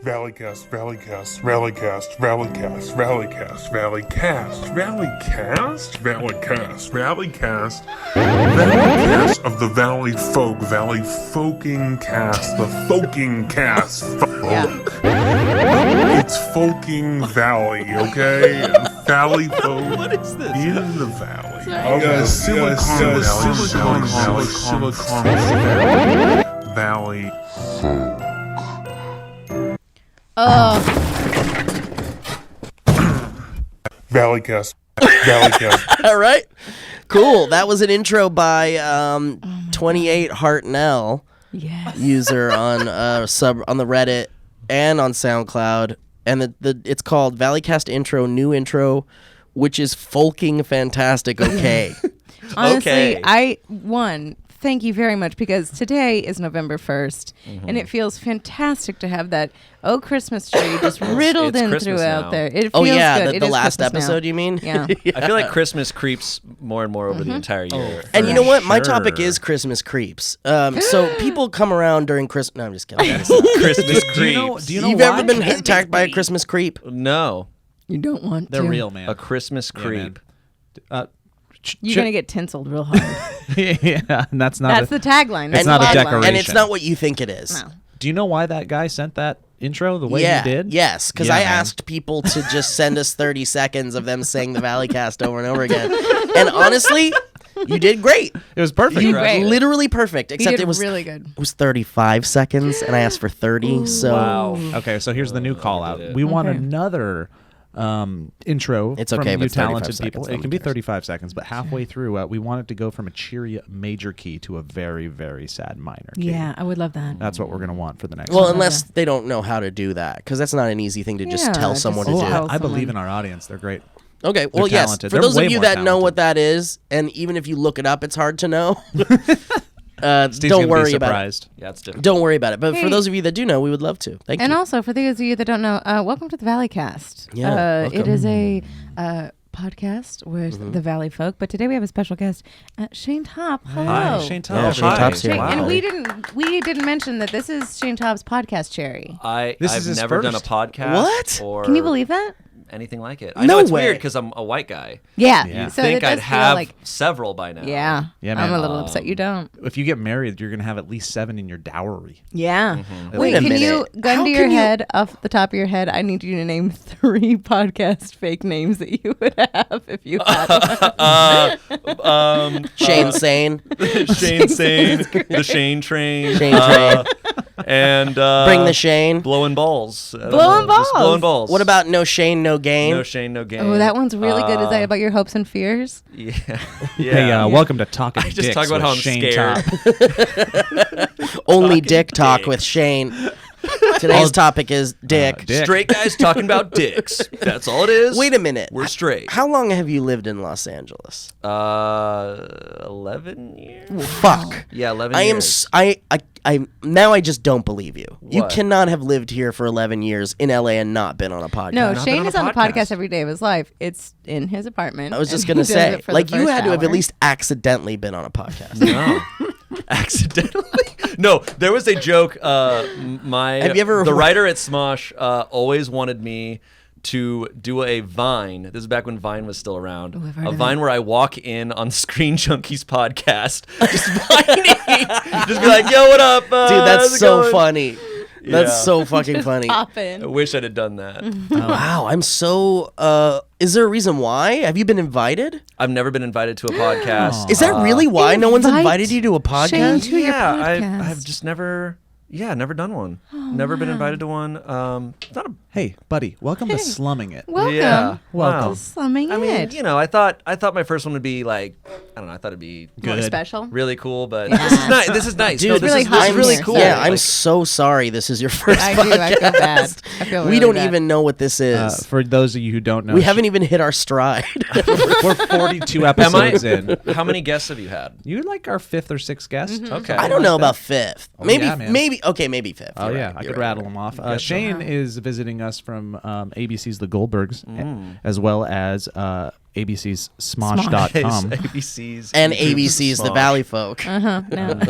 Valleycast, Valleycast, Valleycast, Valleycast, Valleycast, Valleycast, Valleycast, Valleycast, Valleycast, Valleycast of the Valleyfolk, Valleyfolking cast, the folking cast, folk. It's folking Valley, okay? Valleyfolk. What is this? In the Valley. Sorry. Silicon Valley. Valleycast. Valleycast. All right. Cool. That was an intro by 28 Hartnell, user on on the Reddit and on SoundCloud, and it's called Valleycast intro, new intro, which is folking fantastic. Okay. Honestly, thank you very much, because today is November 1st, and it feels fantastic to have that Christmas tree just riddled it's in Christmas throughout now. there. It feels good. the It is last Christmas episode, now. you mean? Yeah. I feel like Christmas creeps more and more over the entire year. And you know what? My topic Sure. is Christmas creeps. So people come around during Christmas. No, I'm just kidding. Christmas creeps. Do you know You've why? ever been attacked by a Christmas creep? No, You don't want They're to. real, man. a Christmas Yeah, creep. man. You're going to get tinseled real hard. Yeah, and that's not. That's the tagline. It's That's not the a tagline. decoration. And it's not what you think it is. No. Do you know why that guy sent that intro the way Yeah, he did? yes, because Yeah, I man. asked people to just send us 30 seconds of them saying the Valleycast over and over again. And honestly, you did great. It was perfect. You right? did great. Literally perfect, You except did it was really good. It was 35 seconds, and I asked for 30. So Wow. Okay, so here's the new call out. did it. We want Okay. another intro It's from okay if you it's 35 talented people. seconds, It can be nobody cares. 35 seconds, but halfway through, we want it to go from a cheery major key to a very, very sad minor key. Yeah, I would love that. That's what we're going to want for the next well, one. unless they don't know how to do that, because that's not an easy thing to just Yeah, tell just someone to Oh, do. tell I believe someone. in our audience. They're great. Okay, well, yes. talented. For They're those of way you more that know talented. what that is, and even if you look it up, it's hard to know. Steve's Don't gonna worry be about it. surprised. Yeah, it's different. Don't worry about it. But for Hey. those of you that do know, we would love to. Thank And you. also, for those of you that don't know, welcome to the Valleycast. Yeah, It welcome. is a podcast with the Valleyfolk, but today we have a special guest, Shayne Topp. Hello. Hi, Shayne Topp. Yeah, Shayne Hi. Topp's here. Shayne, Wow. and we didn't mention that this is Shayne Topp's podcast, Cherry. This I've is his never done a first. podcast. What? Or Can you believe that? anything like it? I No know it's way. weird because I'm a white guy. Yeah. Yeah. So I think it does I'd feel have like, several by now. yeah. Yeah, I'm man. a little upset you don't. If you get married, you're going to have at least 7 in your dowry. Yeah. Mm-hmm. Wait Wait, a can you, minute. gun How to your can you- head, off the top of your head, I need you to name 3 podcast fake names that you would have if you had one. Shane Sane. Shane Sane, the Shane Train, Shane Train. and Bring the Shane. blowing balls. I don't Blowing know, just balls. blowing balls. What about No Shane, No Gain? no Shane, no game? Oh, that one's really good. Is that about your hopes and fears? Yeah, Hey, yeah. welcome to Talking I just Dicks talk about with how I'm Shayne scared. Topp. Only Dick Talk with Shane. Today's topic is Dick. Dick. Straight guys talking about dicks. That's all it is. Wait a minute. We're straight. How long have you lived in Los Angeles? 11 years. Fuck. Yeah, 11 I am. years. Now I just don't believe you. You What? cannot have lived here for 11 years in LA and not been on a podcast. No, Not Shane been is on on a the podcast podcast. every day of his life. It's in his apartment. I was just and gonna he does say, it for the like, you first had to have at hour. least accidentally been on a podcast. No. Accidentally? No, there was a joke. Have you ever- The writer at SMOSH always wanted me to do a Vine. This is back when Vine was still around. I've heard A of Vine it. where I walk in on Screen Junkies podcast, just vining, just be like, "Yo, what up, Dude, how's that's it so going?" funny. That's Yeah. so fucking funny. Pop I in. wish I'd have done that. Wow, I'm so. Is there a reason why? Have you been invited? I've never been invited to a podcast. Is that really why no one's Invite invited you to a Shane podcast? to your Yeah, podcast. I've just never done one. Never been invited to one. It's not a Hey, buddy, welcome to Slumming It. Welcome. Yeah. Welcome. Wow. Slumming I mean, it. you know, I thought my first one would be like, I don't know, I thought it'd be More Good. special. really cool, but this is nice. This is nice. Dude, no, it's this really is hot this is in really here, cool. so- Yeah, I'm Like, so sorry. This is your first I do. podcast. I feel bad. I feel We really don't bad. even know what this is. For those of you who don't know, We haven't even hit our stride. we're 42 Am I? episodes in. How many guests have you had? You're like our 5th or 6th guest. Okay. I don't know about fifth. Maybe, yeah, man. maybe fifth. Oh You're yeah, right, I you're could right. rattle them off. Shayne is visiting us from ABC's The Goldbergs, as well as ABC's SMOSH.com. ABC's And ABC's The Valleyfolk. No.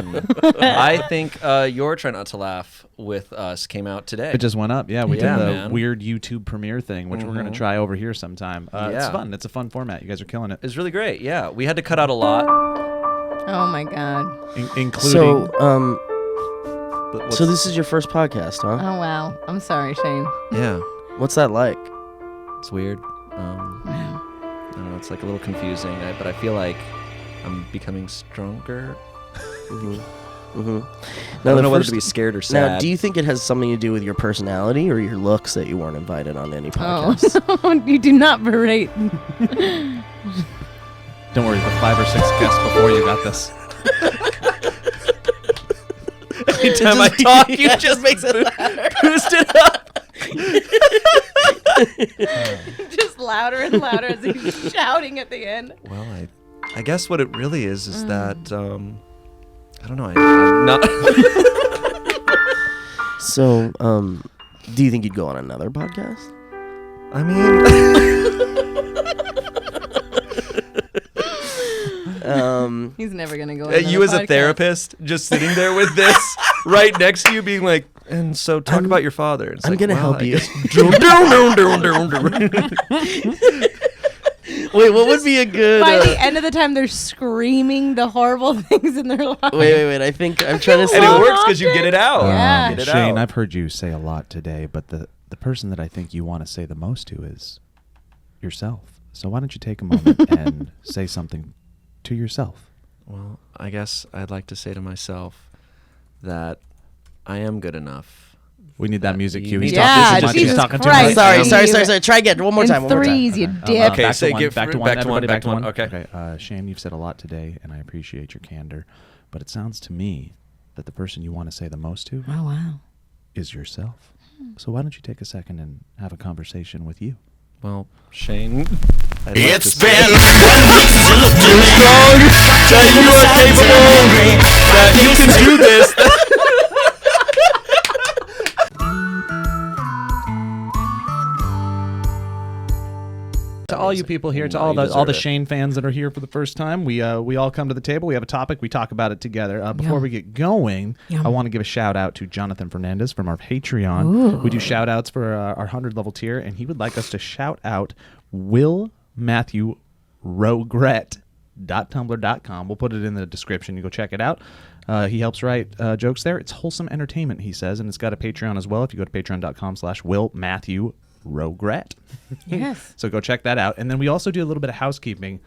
I think your Try Not to Laugh with Us came out today. It just went up. Yeah, we Yeah, did the man. weird YouTube premiere thing, which we're going to try over here sometime. It's Yeah. fun. It's a fun format. You guys are killing it. It's really great. Yeah, we had to cut out a lot. Oh my God. Including... So this is your first podcast, huh? Oh wow. I'm sorry, Shayne. Yeah, What's that like? it's weird. Wow. I don't know, it's like a little confusing, but I feel like I'm becoming stronger. Mm-hmm. I don't know whether to be scared or sad. Now, do you think it has something to do with your personality or your looks that you weren't invited on any podcast? Oh, you do not berate. Don't worry, the 5 or 6 guests before you got this. Anytime I talk, you just makes it boost it up. Just louder and louder as he's shouting at the end. Well, I guess what it really is that I don't know. I'm not. So, do you think you'd go on another podcast? I mean, He's never gonna go. On you as another a podcast. therapist, just sitting there with this right next to you, being like, and so talk about your father. It's I'm like, gonna well, help I you. guess- Wait, what would be a good? By the end of the time, they're screaming the horrible things in their life. Wait. I think I'm trying to And say. it works because you get it out. Yeah. Get it Shayne, out. I've heard you say a lot today, but the person that I think you want to say the most to is yourself. So why don't you take a moment and say something to yourself? Well, I guess I'd like to say to myself that I am good enough. We need that music cue. Yeah, He's talking too much. Jesus He's talking too Christ. much. Sorry. Try again. One more In time. One more time. threes, you dick. Okay, back say to one. give- Back to back one. to one, Everybody back to one. Okay. Shayne, you've said a lot today, and I appreciate your candor. But it sounds to me that the person you want to say the most to Oh wow. is yourself. So why don't you take a second and have a conversation with you? Well, Shayne, It's been strong that you are capable, that you can do this. To all you people here, to No, all you the deserve it. Shayne fans that are here for the first time, we all come to the table. We have a topic. We talk about it together. Before Yum. we get going, Yum. I want to give a shout out to Jonathan Fernandez from our Patreon. We do shout outs for our 100 level tier, and he would like us to shout out Will Matthew Rogret.tumblr.com. We'll put it in the description. You go check it out. He helps write jokes there. It's wholesome entertainment, he says, and it's got a Patreon as well. If you go to patreon.com/Will Matthew Rogret. Yes. So go check that out. And then we also do a little bit of housekeeping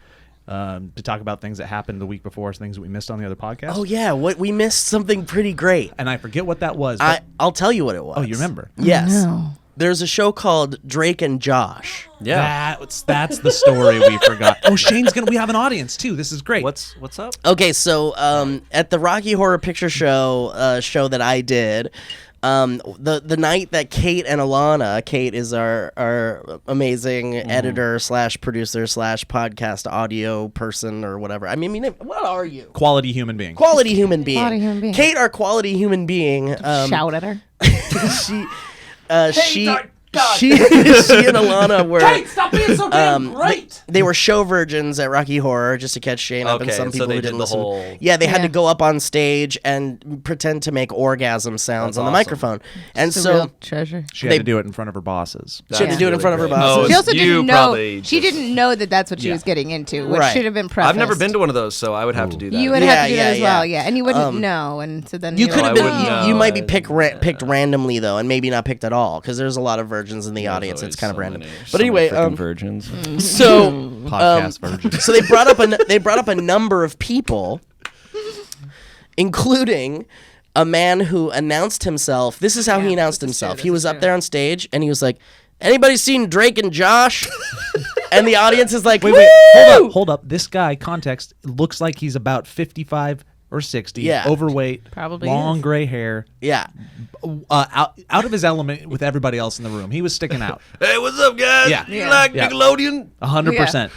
to talk about things that happened the week before, things that we missed on the other podcast. Oh yeah, we missed something pretty great. And I forget what that was. but- I'll tell you what it was. Oh, you remember? Yes. No. There's a show called Drake and Josh. Yeah. That's the story we forgot. Oh, Shayne's we have an audience too. This is great. What's up? Okay, so at the Rocky Horror Picture Show that I did, the night that Kait and Alana, Kait is our amazing editor / producer / podcast audio person or whatever. I mean, what are you? Quality human being. Quality human being. Quality human being. Kait, our quality human being. Shout at her. She and Alana were. Kait, stop being so damn great. They were show virgins at Rocky Horror just to catch Shayne up and Okay, some so people they who did didn't the listen. whole- Yeah, they had Yeah. to go up on stage and pretend to make orgasm sounds That's on the awesome. microphone, and It's a so real treasure. She had they- to do it in front of her bosses. she had to do it in front of her great. bosses. Oh, She also you didn't know. probably She just- didn't know that that's what she Yeah. was getting into, which Right. should have been prefaced. I've never been to one of those, so I would have to do that. You would Yeah, have to do yeah, that as well, yeah. yeah, and you wouldn't know, and so then You you're could I have like, been. wouldn't know. You might be picked randomly though, and maybe not picked at all because there's a lot of virgins in the audience. It's kind of random. But anyway, virgins. so Podcast version. so they brought up a number of people, including a man who announced himself. This is how he announced himself. He was up there on stage and he was like, "Anybody seen Drake and Josh?" And the audience is like, Wait, "Woo!" hold up. This guy, context, looks like he's about 55 or 60, Yeah. overweight, Probably long is. gray hair, Yeah. out of his element with everybody else in the room. He was sticking out. Hey, what's up, guys? Yeah. You Yeah. like Yeah. Nickelodeon? 100%.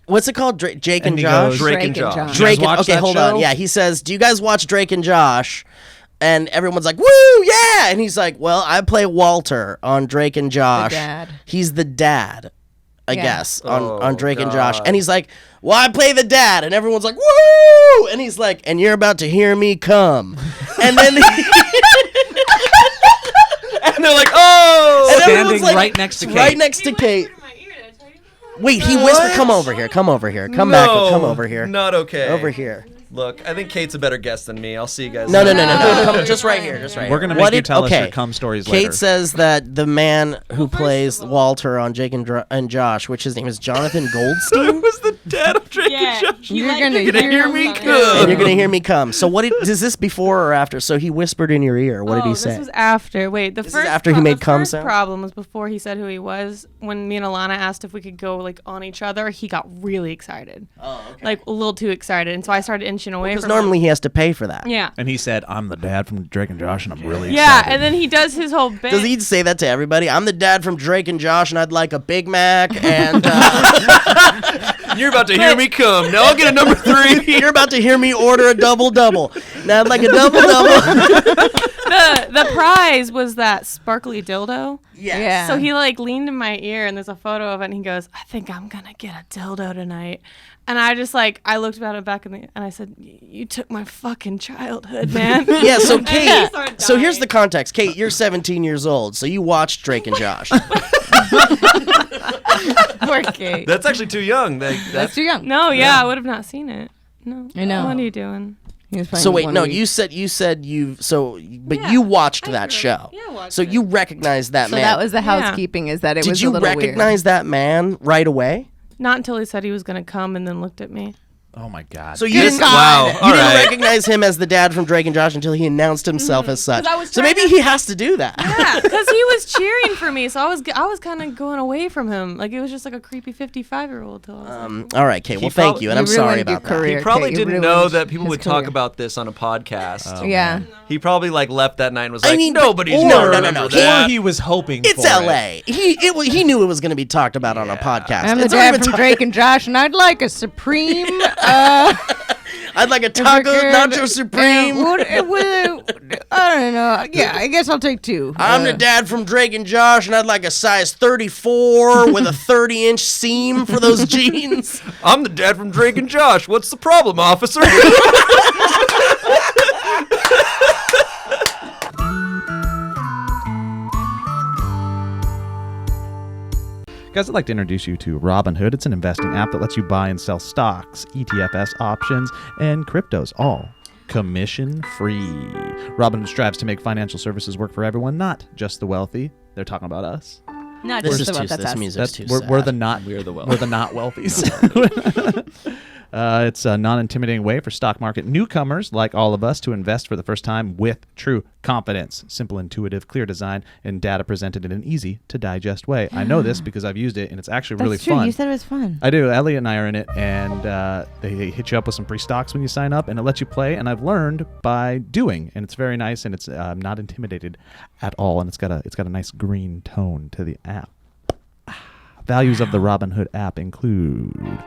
What's it called? Jake and he Josh? goes, Drake and Josh. You guys Drake and, watch okay, that hold show? on. Yeah, he says, "Do you guys watch Drake and Josh?" And everyone's like, "Woo, yeah!" And he's like, "Well, I play Walter on Drake and Josh. dad. He's the dad." I Yeah. guess, on Drake and Josh. God. And he's like, well, I play the dad. And everyone's like, woo! And he's like, and you're about to hear me come. And then And they're like, oh! and everyone's Standing like, right next to Kait. Right next to Kait. Wait, he whispered, come over here. Come over here. Come back. Come over here. Not okay. Over here. Look, I think Kate's a better guest than me. I'll see you guys. No. later. Come, just right here. Just right here. We're gonna make you tell us your cum stories Kait later. says that the man who plays Walter on Jake and Josh, which his name is Jonathan Goldstein, was the dad of Drake and Josh. You're gonna hear me and come. you're gonna hear me come. So is this before or after? So he whispered in your ear. What did he say? This was after. Wait, This is after he made cum The first sound? problem was before he said who he was. When me and Alana asked if we could go like on each other, he got really excited. Oh, okay. Like a little too excited, and so I started inching away Because from him. normally he has to pay for that. Yeah. And he said, "I'm the dad from Drake and Josh, and I'm really Yeah, excited." and then he does his whole bit. Does he say that to everybody? I'm the dad from Drake and Josh, and I'd like a Big Mac, and You're about to hear me come. Now I'll get a number 3. you're about to hear me order a double-double. Now I'd like a double-double. the prize was that sparkly dildo. Yeah. So he like leaned in my ear, and there's a photo of it, and he goes, "I think I'm gonna get a dildo tonight." And I just like I looked at it back and I said, "You took my fucking childhood, man." Yeah, so he Kait, started so here's dying. the context. Kait, you're 17 years old, so you watched Drake and Josh. Poor Kate. That's actually too young. That's too young. No, yeah, I would have not seen it. No. I know. What are you doing? He was So playing wait, one no, week. you said but Yeah, you watched I that grew show. up- yeah, I watched So it. you recognized that So man. that was the Yeah. housekeeping. Is that it Did was you a little recognize that man right away? Not until he said he was gonna come and then looked at me. Oh my God. So you didn't, Wow. you All didn't right. recognize him as the dad from Drake and Josh until he announced himself as such. 'Cause I was So trying maybe to- he has to do that. Yeah, because he was cheering for me, so I was kind of going away from him. Like it was just like a creepy 55-year-old. Till I was like, All right, Kate. Well, He thank prob- you, and You I'm sorry ruined your about that. career. He probably Kate, you didn't ruined know that people his would talk career. about this on a podcast. Yeah. He probably like left that night and was I like, mean, but- nobody's or- gonna no, no, remember no. that. Or he was hoping It's for L.A. He knew it was going to be talked about on a podcast. I'm the It's not dad even from ta- Drake and Josh, and I'd like a supreme. I'd like a taco nacho supreme. I don't know. Yeah, I guess I'll take 2. I'm the dad from Drake and Josh, and I'd like a size 34 with a 30-inch seam for those jeans. I'm the dad from Drake and Josh. What's the problem, officer? Guys, I'd like to introduce you to Robinhood. It's an investing app that lets you buy and sell stocks, ETFs, options, and cryptos, all commission-free. Robinhood strives to make financial services work for everyone, not just the wealthy. They're talking about us. not This just is about too. that. This music's too We're sad. the not We're the we're the not wealthies. It's a non-intimidating way for stock market newcomers like all of us to invest for the first time with true confidence. Simple, intuitive, clear design, and data presented in an easy-to-digest way. I know this because I've used it, and it's actually That's really true. fun. You said it was fun. I do. Elliot and I are in it, and they hit you up with some free stocks when you sign up, and it lets you play. And I've learned by doing, and it's very nice, and it's not intimidated at all, and it's got a nice green tone to the app. Values of the Robinhood app include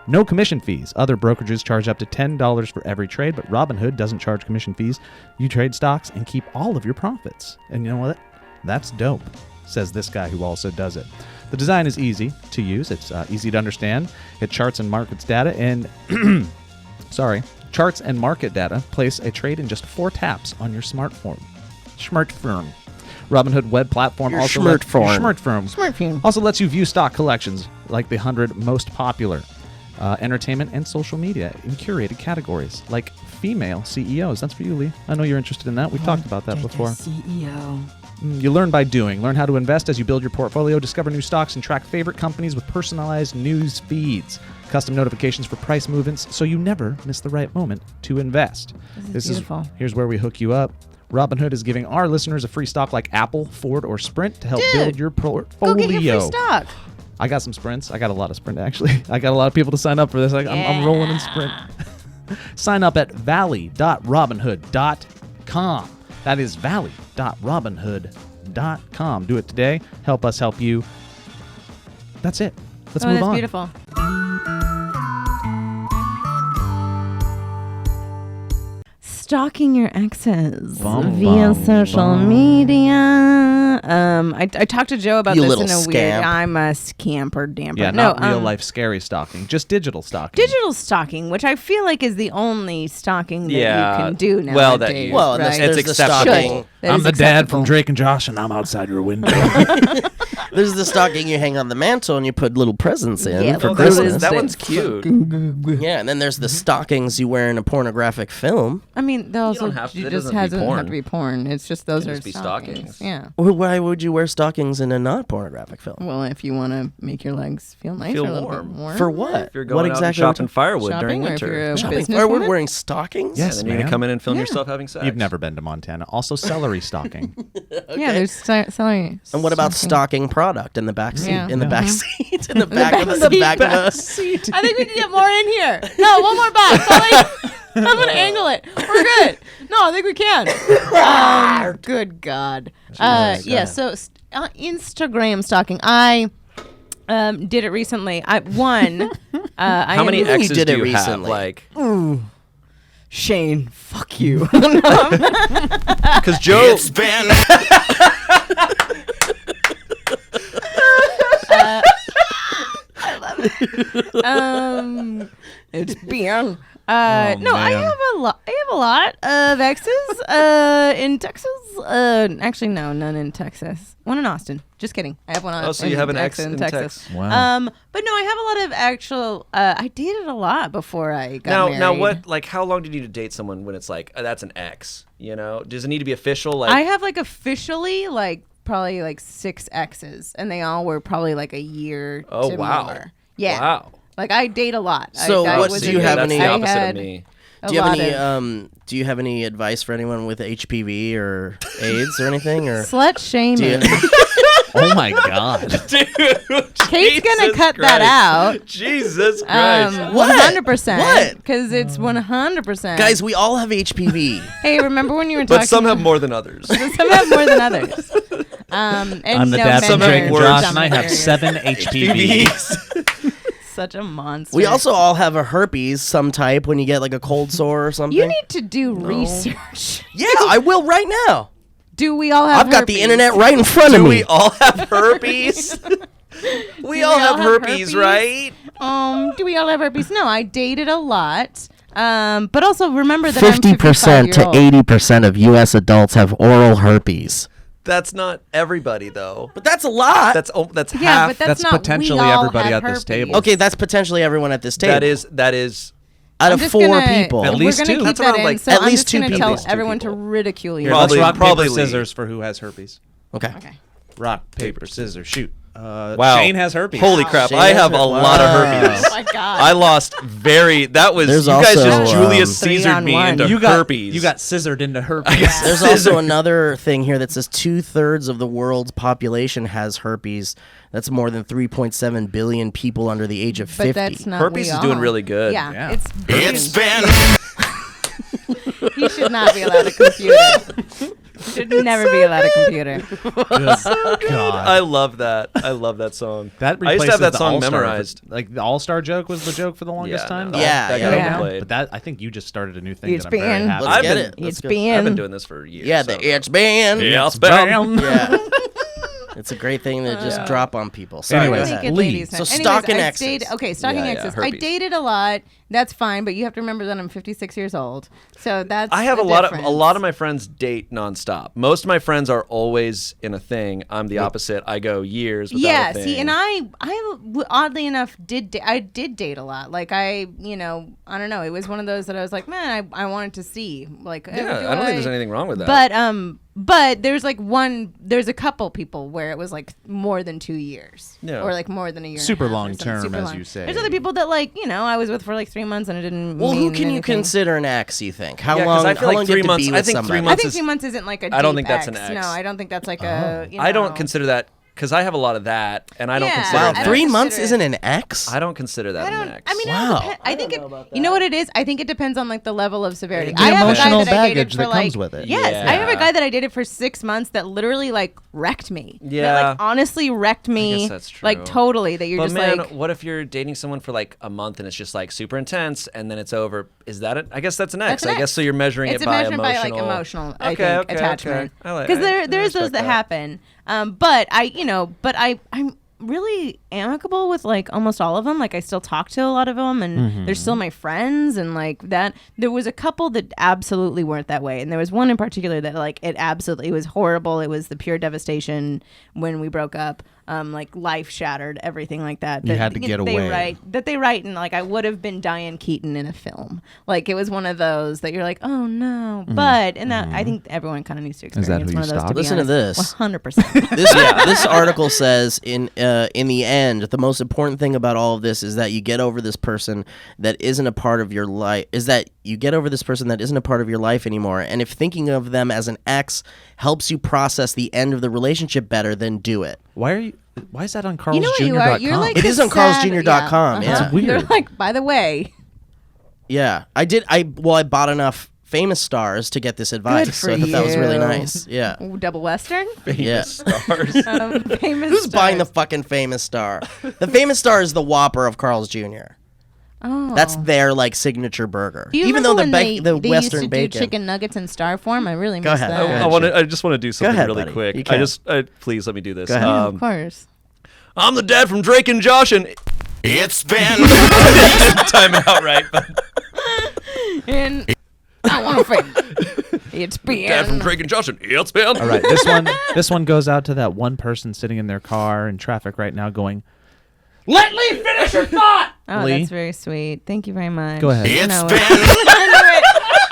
no commission fees. Other brokerages charge up to $10 for every trade, but Robinhood doesn't charge commission fees. You trade stocks and keep all of your profits. And you know what? That's dope, says this guy who also does it. The design is easy to use. It's easy to understand. It charts and markets data and charts and market data. Place a trade in just 4 taps on your smartphone. Robinhood web platform Your also Smartphone. also lets you view stock collections like the 100 most popular, entertainment and social media in curated categories like female CEOs. That's for you, Lee. I know you're interested in that. We've talked about that before. CEO. You learn by doing. Learn how to invest as you build your portfolio, discover new stocks, and track favorite companies with personalized news feeds. Custom notifications for price movements so you never miss the right moment to invest. This is beautiful. Here's where we hook you up. Robinhood is giving our listeners a free stock like Apple, Ford, or Sprint to help build your portfolio. Go get your free stock. I got some Sprints. I got a lot of Sprint, actually. I got a lot of people to sign up for this. I'm rolling in Sprint. Sign up at valley.robinhood.com. That is valley.robinhood.com. Do it today. Help us help you. That's it. Let's move that's on. beautiful. Stalking your exes Bum, via bum, social bum. media. I talked to Joe about You this little in a weird. scamp. I'm a scamper damper. Yeah, no, not real life scary stalking, just digital stalking. digital stalking, which I feel like is the only stalking that Yeah. you can do nowadays. Well, that you- Well, and right? there's It's the acceptable. stalking. That I'm is the dad from acceptable. Drake and Josh, and I'm outside your window. There's the stocking you hang on the mantle and you put little presents in Yeah, for well, Christmas. That one's cute. Yeah, and then there's the stockings you wear in a pornographic film. I mean, they also don't have to- it it just doesn't have to be hasn't porn. have to be porn. It's just those It can are just be stockings. stockings. Yeah. Well, why would you wear stockings in a not pornographic film? Well, if you want to make your legs feel nice Feel or a little warm. bit warm. For what? If you're what going out and exactly? shopping firewood Shopping, during or if you're winter. a Shopping? business Are we woman? wearing stockings? Yes, And then you're going to ma'am. come in and film Yeah. yourself having sex. You've never been to Montana. Also, celery stalking. Yeah, there's celery. And what about stocking. stocking product in the back seat? Yeah. In the Yeah. back seat? In the back of the back of the I think we need to get more in here. No, one more box. I'm gonna angle it. We're good. No, I think we can. Good God. Yeah. So Instagram stalking. I did it recently. How many you exes did do it you recently. have? Like, Shayne, fuck you. because Joe. It's beyond. No, I man. have a lot. I have a lot of exes in Texas. Actually, no, none in Texas. One in Austin. Just kidding. I have one on. Oh, so you have an ex in Texas. Texas. Wow. But no, I have a lot of actual. I dated a lot before I got Now, married. now, what? Like, how long do you need to date someone when it's like that's an ex? You know, does it need to be official? Like, I have like officially like probably like 6 exes, and they all were probably like a year. oh to wow, more. Yeah. wow. Like I date a lot. So I what was do a- you have that's any- the I opposite had of me. a Do you have lot any of do you have any advice for anyone with HPV or AIDS or anything or slut shaming? do you- Oh my God. Dude, Kate's gonna Jesus cut that Christ. out. Jesus Christ. 100%. What? Because it's 100%. Guys, we all have HPV. hey, remember when you were talking? But some have more than others. Some have more than others. And I'm the no dad men from have Drake and worse. Josh, and I have Areas. 7 HPVs. Such a monster. We also all have a herpes some type when you get like a cold sore or something. You need to do research. Yeah, I will right now. Do we all have? I've got the herpes? internet right in front of Do me. we all have herpes? we all have herpes, right? Do we all have herpes? No, I dated a lot. But also remember that I'm 55 to 80% of U.S. adults have oral herpes. That's not everybody, though. But that's a lot. That's Yeah, half. but that's That's not potentially we all everybody have at this herpes. table. okay, that's potentially everyone at this table. that is. out I'm of just 4 gonna- people. At least we're gonna 2. keep That's that around, in, like, so at I'm least just 2 gonna people. tell At least 2 everyone to people. ridicule you. Here, let's rock, Probably paper, leave. scissors for who has herpes. Okay. Okay. Rock, paper, scissors, shoot. Wow. Shayne has herpes. Holy crap! Shayne I has have a her- lot of Wow. herpes. Oh my God. I lost That was There's you guys also, just Julius 3 Caesared on me 1. into You got herpes. You got scissored into herpes. There's also another thing here that says 2/3 of the world's population has herpes. That's more than 3.7 billion people under the age of 50. But that's not Herpes we is doing all. really good. Yeah, Yeah. it's been. He should not be allowed a computer. Should never be allowed a computer. God. I love that. I love that song. That I used to have replaces that the song All-Star. memorized. Like the All-Star joke was the joke for the longest time. no, Yeah, that yeah. got Yeah. overplayed. But that I think you just started a new thing It's that I'm very been- happy. Let's I've get been- it. Let's It's go. been. I've been doing this for years. Yeah, so. it's been. Yeah, it's been. Yeah. It's a great thing to just drop on people. Sorry, Anyways, go Naked ahead. Lee. ladies So night. stalking I exes. dated- okay, stalking Yeah, exes. I herpes. dated a lot. That's fine, but you have to remember that I'm 56 years old. So that's I have the a lot difference. of my friends date nonstop. Most of my friends are always in a thing. I'm the opposite. I go years without Yeah, a thing. see, and I oddly enough I did date a lot. Like I don't know. It was one of those that I was like, man, I wanted to see. Like, yeah, I don't think there's anything wrong with that. But there's there's a couple people where it was like more than 2 years, Yeah. or like more than a year. and a Super half or long something, term, super as long. you say. There's other people that I was with for like 3 months and it didn't. Well, who mean can you anything. consider an ex, you think? How Yeah, 'cause long, I feel how like long 3 do you have to months- be I with think 3 somebody? I months think is- 3 months isn't like a I don't deep think that's an ex. ex. No, I don't think that's like a. I don't consider that because I have a lot of that, and I don't Yeah, consider Wow, I don't 3 months consider isn't an ex? I don't consider that I an don't. ex. I mean, Wow. I think it. You know what it is? I think it depends on like the level of severity. The I have a guy emotional that I dated baggage for that like, comes with it. Yes, I have a Yeah. guy that I dated for 6 months that literally like wrecked me. That, Yeah. like honestly wrecked me. guess that's true. Like totally. That you're but just man, like. what if you're dating someone for like a month and it's just like super intense, and then it's over? Is that it? I guess that's an ex. That's an I guess ex. so. You're measuring It's it a by measurement emotional. by like emotional. I Okay, think okay, attachment. okay. I like- Because I there's those respect that happen. But I'm really amicable with like almost all of them. Like I still talk to a lot of them, and they're still my friends, and like that. There was a couple that absolutely weren't that way, and there was one in particular that like it was horrible. It was the pure devastation when we broke up. Like life shattered, everything like that. You had to get away. They write, and like I would have been Diane Keaton in a film. Like it was one of those that you're like, oh no. But that I think everyone kind of needs to experience who one you of those. stalk? To be Listen to honest. this. 100%. This article says in the end, the most important thing about all of this is that you get over this person that isn't a part of your life. Anymore. And if thinking of them as an ex helps you process the end of the relationship better, then do it. Why is that on You know what you are? You're carlsjr.com? like It is on carlsjr.com. Yeah. That's weird. They're like, by the way. Yeah, I did. I bought enough famous stars to get this advice, Good for so I thought that was really you. nice. Yeah, Ooh, Double Western? yeah. Stars. Famous Who's buying the stars. fucking famous star? The famous star is the Whopper of Carl's Jr. Oh. That's their like signature burger. Do you Even though remember the when they Western used to bacon. do chicken nuggets in star form? I really Go miss ahead. that. Go ahead. I just want to do something ahead, really buddy. quick. You can. Please let me do this. Go ahead. Yeah, of course. I'm the dad from Drake and Josh, and It's been time it out right. But And I want to fight. It's dad from been. Drake and Josh, and it's been. All right, this one goes out to that one person sitting in their car in traffic right now going, Let Lee finish your thought. Oh, Lee? that's very sweet. Thank you very much. go ahead. It's No, been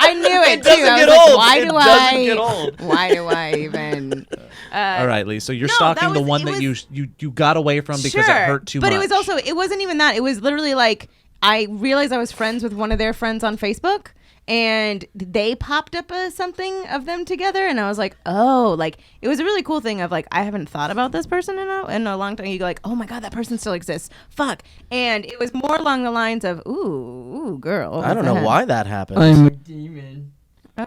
I knew it. It doesn't too. I was get like, old. Why It do doesn't I? get old. Why do I even? All right, Lee. So you're No, stalking that the was- one it that was- you got away from because it hurt too much. But it was also, it wasn't even that. It was literally like, I realized I was friends with one of their friends on Facebook, and they popped up something of them together, and I was like, oh, like it was a really cool thing of like, I haven't thought about this person in a long time. You go like, oh my god, that person still exists. Fuck. And it was more along the lines of, ooh, girl. I don't know why that happened. I'm a demon. Oh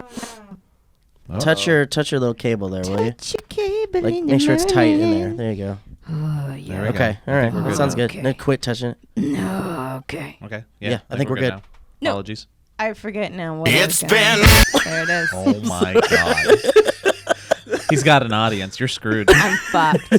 no. Touch your little cable there, will you? Touch your cable Like in make the sure it's tight in there. morning. There you go. Oh yeah. There we go. Okay, all right. we're That good sounds now. good. Okay. No, quit touching it. No. Okay. Okay. Yeah, I think we're good. now. No. Apologies. I forget now what It's I was gonna- been There it is. Oh my god. He's got an audience. You're screwed. I'm fucked.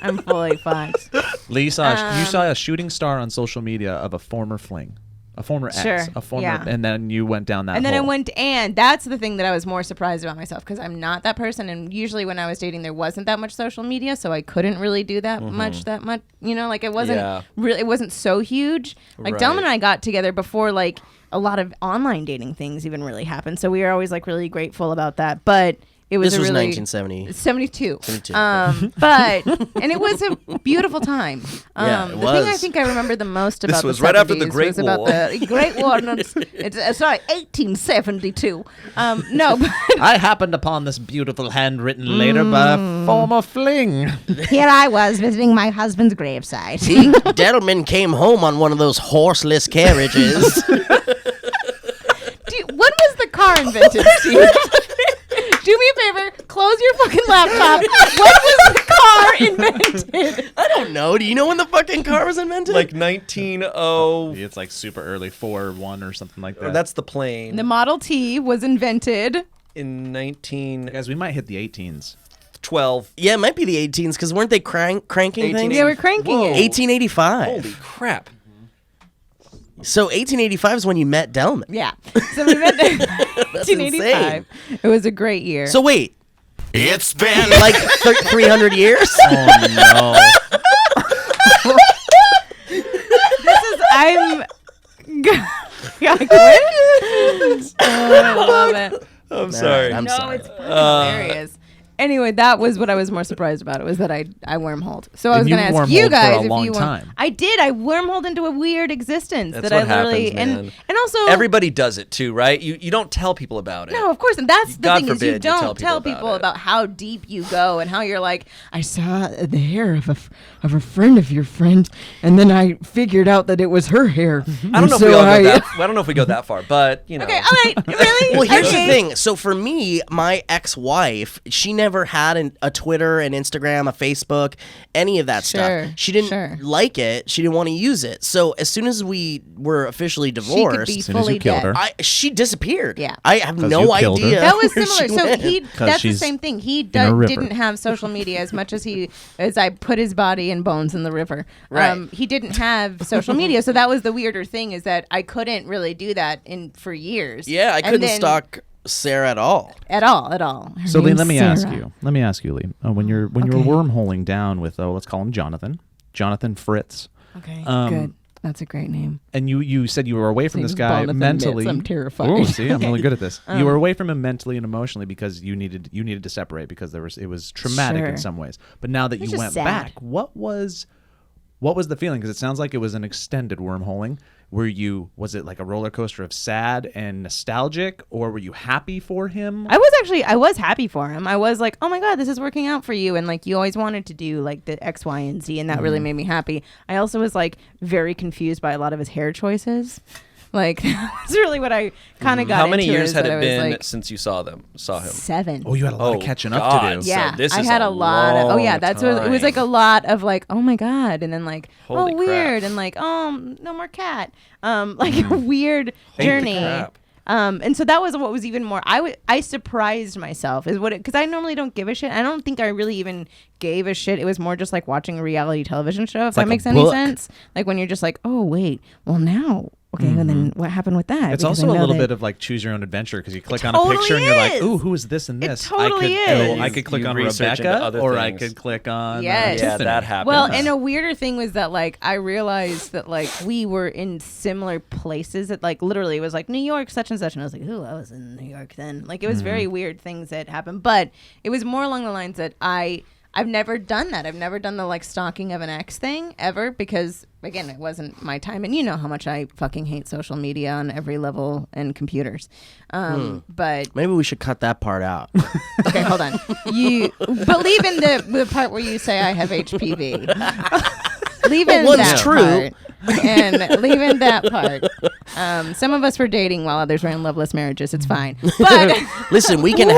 I'm fully fucked. Lee you saw a shooting star on social media of a former fling, a former ex, Sure, a former, yeah. and then you went down that. And then I hole. went, and that's the thing that I was more surprised about myself, because I'm not that person. And usually when I was dating, there wasn't that much social media, so I couldn't really do that much. You know, like it wasn't Yeah. really, it wasn't so huge. Like Delman and I got together before like a lot of online dating things even really happened. So we were always like really grateful about that. But it was This was really 1970. 72. 72. But and it was a beautiful time. Yeah, it the thing I was. think I remember the most about was the right after the 70s Great was about War. the Great War. No, it's sorry, 1872. No, but I happened upon this beautiful handwritten letter by a former fling. here I was visiting my husband's gravesite. See, Delman came home on one of those horseless carriages. When was the car invented, Steve? Do me a favor, close your fucking laptop. When was the car invented? I don't know. Do you know when the fucking car was invented? Like 1900. It's like super early, 4-1 or something like that. That's the plane. The Model T was invented. In 1912. Guys, we might hit the 18s. yeah, it might be the 18s, because weren't they cranking things? Yeah, we're cranking Whoa. it. 1885. Holy crap. So 1885 is when you met Delman. Yeah. So we met in That's 1885. It was a great year. So wait, It's been like 300 years? Oh no. I'm gotta quit. I love it. I'm sorry. I'm No, sorry. it's fucking hilarious. Anyway, that was what I was more surprised about. It was that I wormholed. So I was And you going to ask you wormholed guys for a if long you time. I did. I wormholed into a weird existence That's that what I literally happens, man. and also Everybody does it too, right? You don't tell people about it. no, of course, and that's the God thing is forbid you you don't tell tell people people about it. about how deep you go and how you're like, I saw the hair of a friend of your friend, and then I figured out that it was her hair. I don't know if we all go that. I don't know if we go that far, but you know. Okay, all right, really? Well, here's Okay. the thing. So for me, my ex-wife, she never had a Twitter, an Instagram, a Facebook, any of that Sure, stuff. She didn't like it. She didn't want to use it. So as soon as we were officially divorced, She could be As soon as you fully killed dead. her. she disappeared. Yeah. I have 'Cause no you killed her. idea. That was where similar. she So went. that's the she's same thing. He in a river. didn't have social media as much as I put his body and bones in the river. Right. He didn't have social media, so that was the weirder thing, is that I couldn't really do that for years. Yeah, I And couldn't then- stalk Sarah at all. at all. Her So Lee, name's let me Sarah. ask you, Lee. When you were wormholing down with let's call him Jonathan Fritz, Okay, Um, good. That's a great name. and you said you were away from this Name's guy Jonathan mentally. Fritz. I'm terrified. Ooh, see, I'm really good at this. You were away from him mentally and emotionally because you needed to separate because it was traumatic Sure. in some ways. But now that It's you just went sad. back, what was the feeling? Because it sounds like it was an extended wormholing. Was it like a roller coaster of sad and nostalgic, or were you happy for him? I was happy for him. I was like, oh my God, this is working out for you. And like, you always wanted to do like the X, Y, and Z. And that really made me happy. I also was like very confused by a lot of his hair choices. Like, that's really what I kind of got How many into, years is had that I it was, been like, since you saw him? 7. Oh, you had a lot of catching up to do. So Yeah, this I is had a a lot of. Oh yeah, long that's what it was, like a time. lot of like, oh my God, and then like, Holy oh weird, crap. and like, oh no more cat, like a weird Holy journey. crap. And so that was what was even more. I surprised myself is what, because I normally don't give a shit. I don't think I really even gave a shit. It was more just like watching a reality television show. If that like a makes any book. sense. Like when you're just like, oh wait, well now. Okay, and then what happened with that? It's Because also I a know little that- bit of like choose your own adventure because you click on a totally picture and you're like, is. ooh, who is this and It this? totally I could, is. I could click You on research into Rebecca, other or I things. could click on Yes. Yeah, Tiffany. that happened. Well, and a weirder thing was that like I realized that like we were in similar places, that like literally it was like New York such and such, and I was like, ooh, I was in New York then. Like it was very weird things that happened, but it was more along the lines that I've never done that. I've never done the like stalking of an ex thing ever, because again, it wasn't my time, and you know how much I fucking hate social media on every level and computers. But Maybe we should cut that part out. okay, hold on. You believe in the part where you say I have HPV. Leave in one's that true. part. And leave in that part. Some of us were dating while others were in loveless marriages. It's fine. But Listen, we can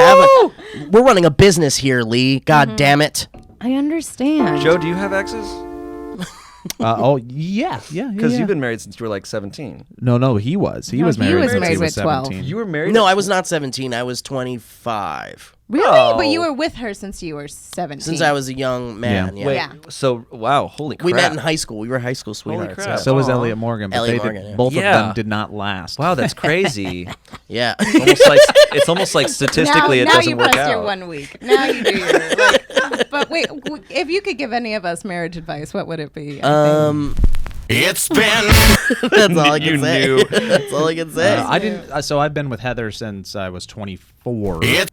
we're running a business here, Lee. God damn it. I understand. Joe, do you have exes? Yeah. Because you've been married since you were like 17. No, he was. He No, was he married was since married he was with 12. 17. You were married? No, I was not 17. I was 25. Really? Oh. But you were with her since you were 17. Since I was a young man. Yeah. Wait, Yeah. so, wow, holy crap. We met in high school. We were high school sweethearts. crap. So was Aw. Elliot Morgan, but Elliot they Morgan, yeah. both of Yeah. them did not last. Wow, that's crazy. Yeah. It's almost like statistically it now doesn't you work passed your out. 1 week. Now you do your like. But wait, if you could give any of us marriage advice, what would it be? It's been That's all I You can say. knew. That's all I can say. I didn't. So I've been with Heather since I was 24. it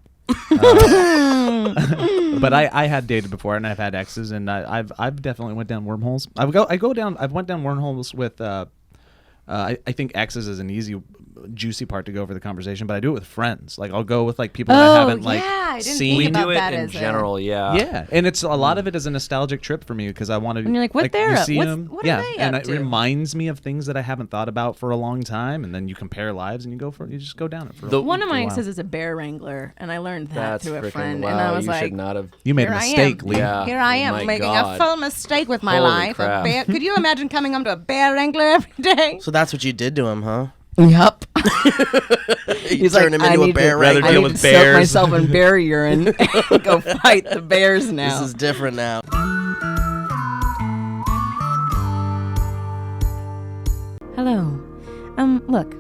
But I had dated before, and I've had exes, and I've definitely went down wormholes. I've went down wormholes with. I think exes is an easy, juicy part to go over the conversation, but I do it with friends. Like I'll go with like people that I haven't like I didn't seen. We think about do it that in as general, yeah. Yeah, and it's a lot of it is a nostalgic trip for me because I want to. And you're like, what they're you up- see what's- them, what are yeah, they and up it to? reminds me of things that I haven't thought about for a long time, and then you compare lives and you just go down it for. One of my a while. exes is a bear wrangler, and I learned that That's through a freaking friend. wow. And I was You like, should not have. You made a Here I am. mistake, Lee. Yeah. here I My am making God. a full mistake with my Holy life. crap. Could you imagine coming home to a bear wrangler every day? So that's what you did to him, huh? Yep. You turned him into a bear rather wrangler. deal with bears. myself in bear urine and go fight the bears now. This is different now. Hello. Look,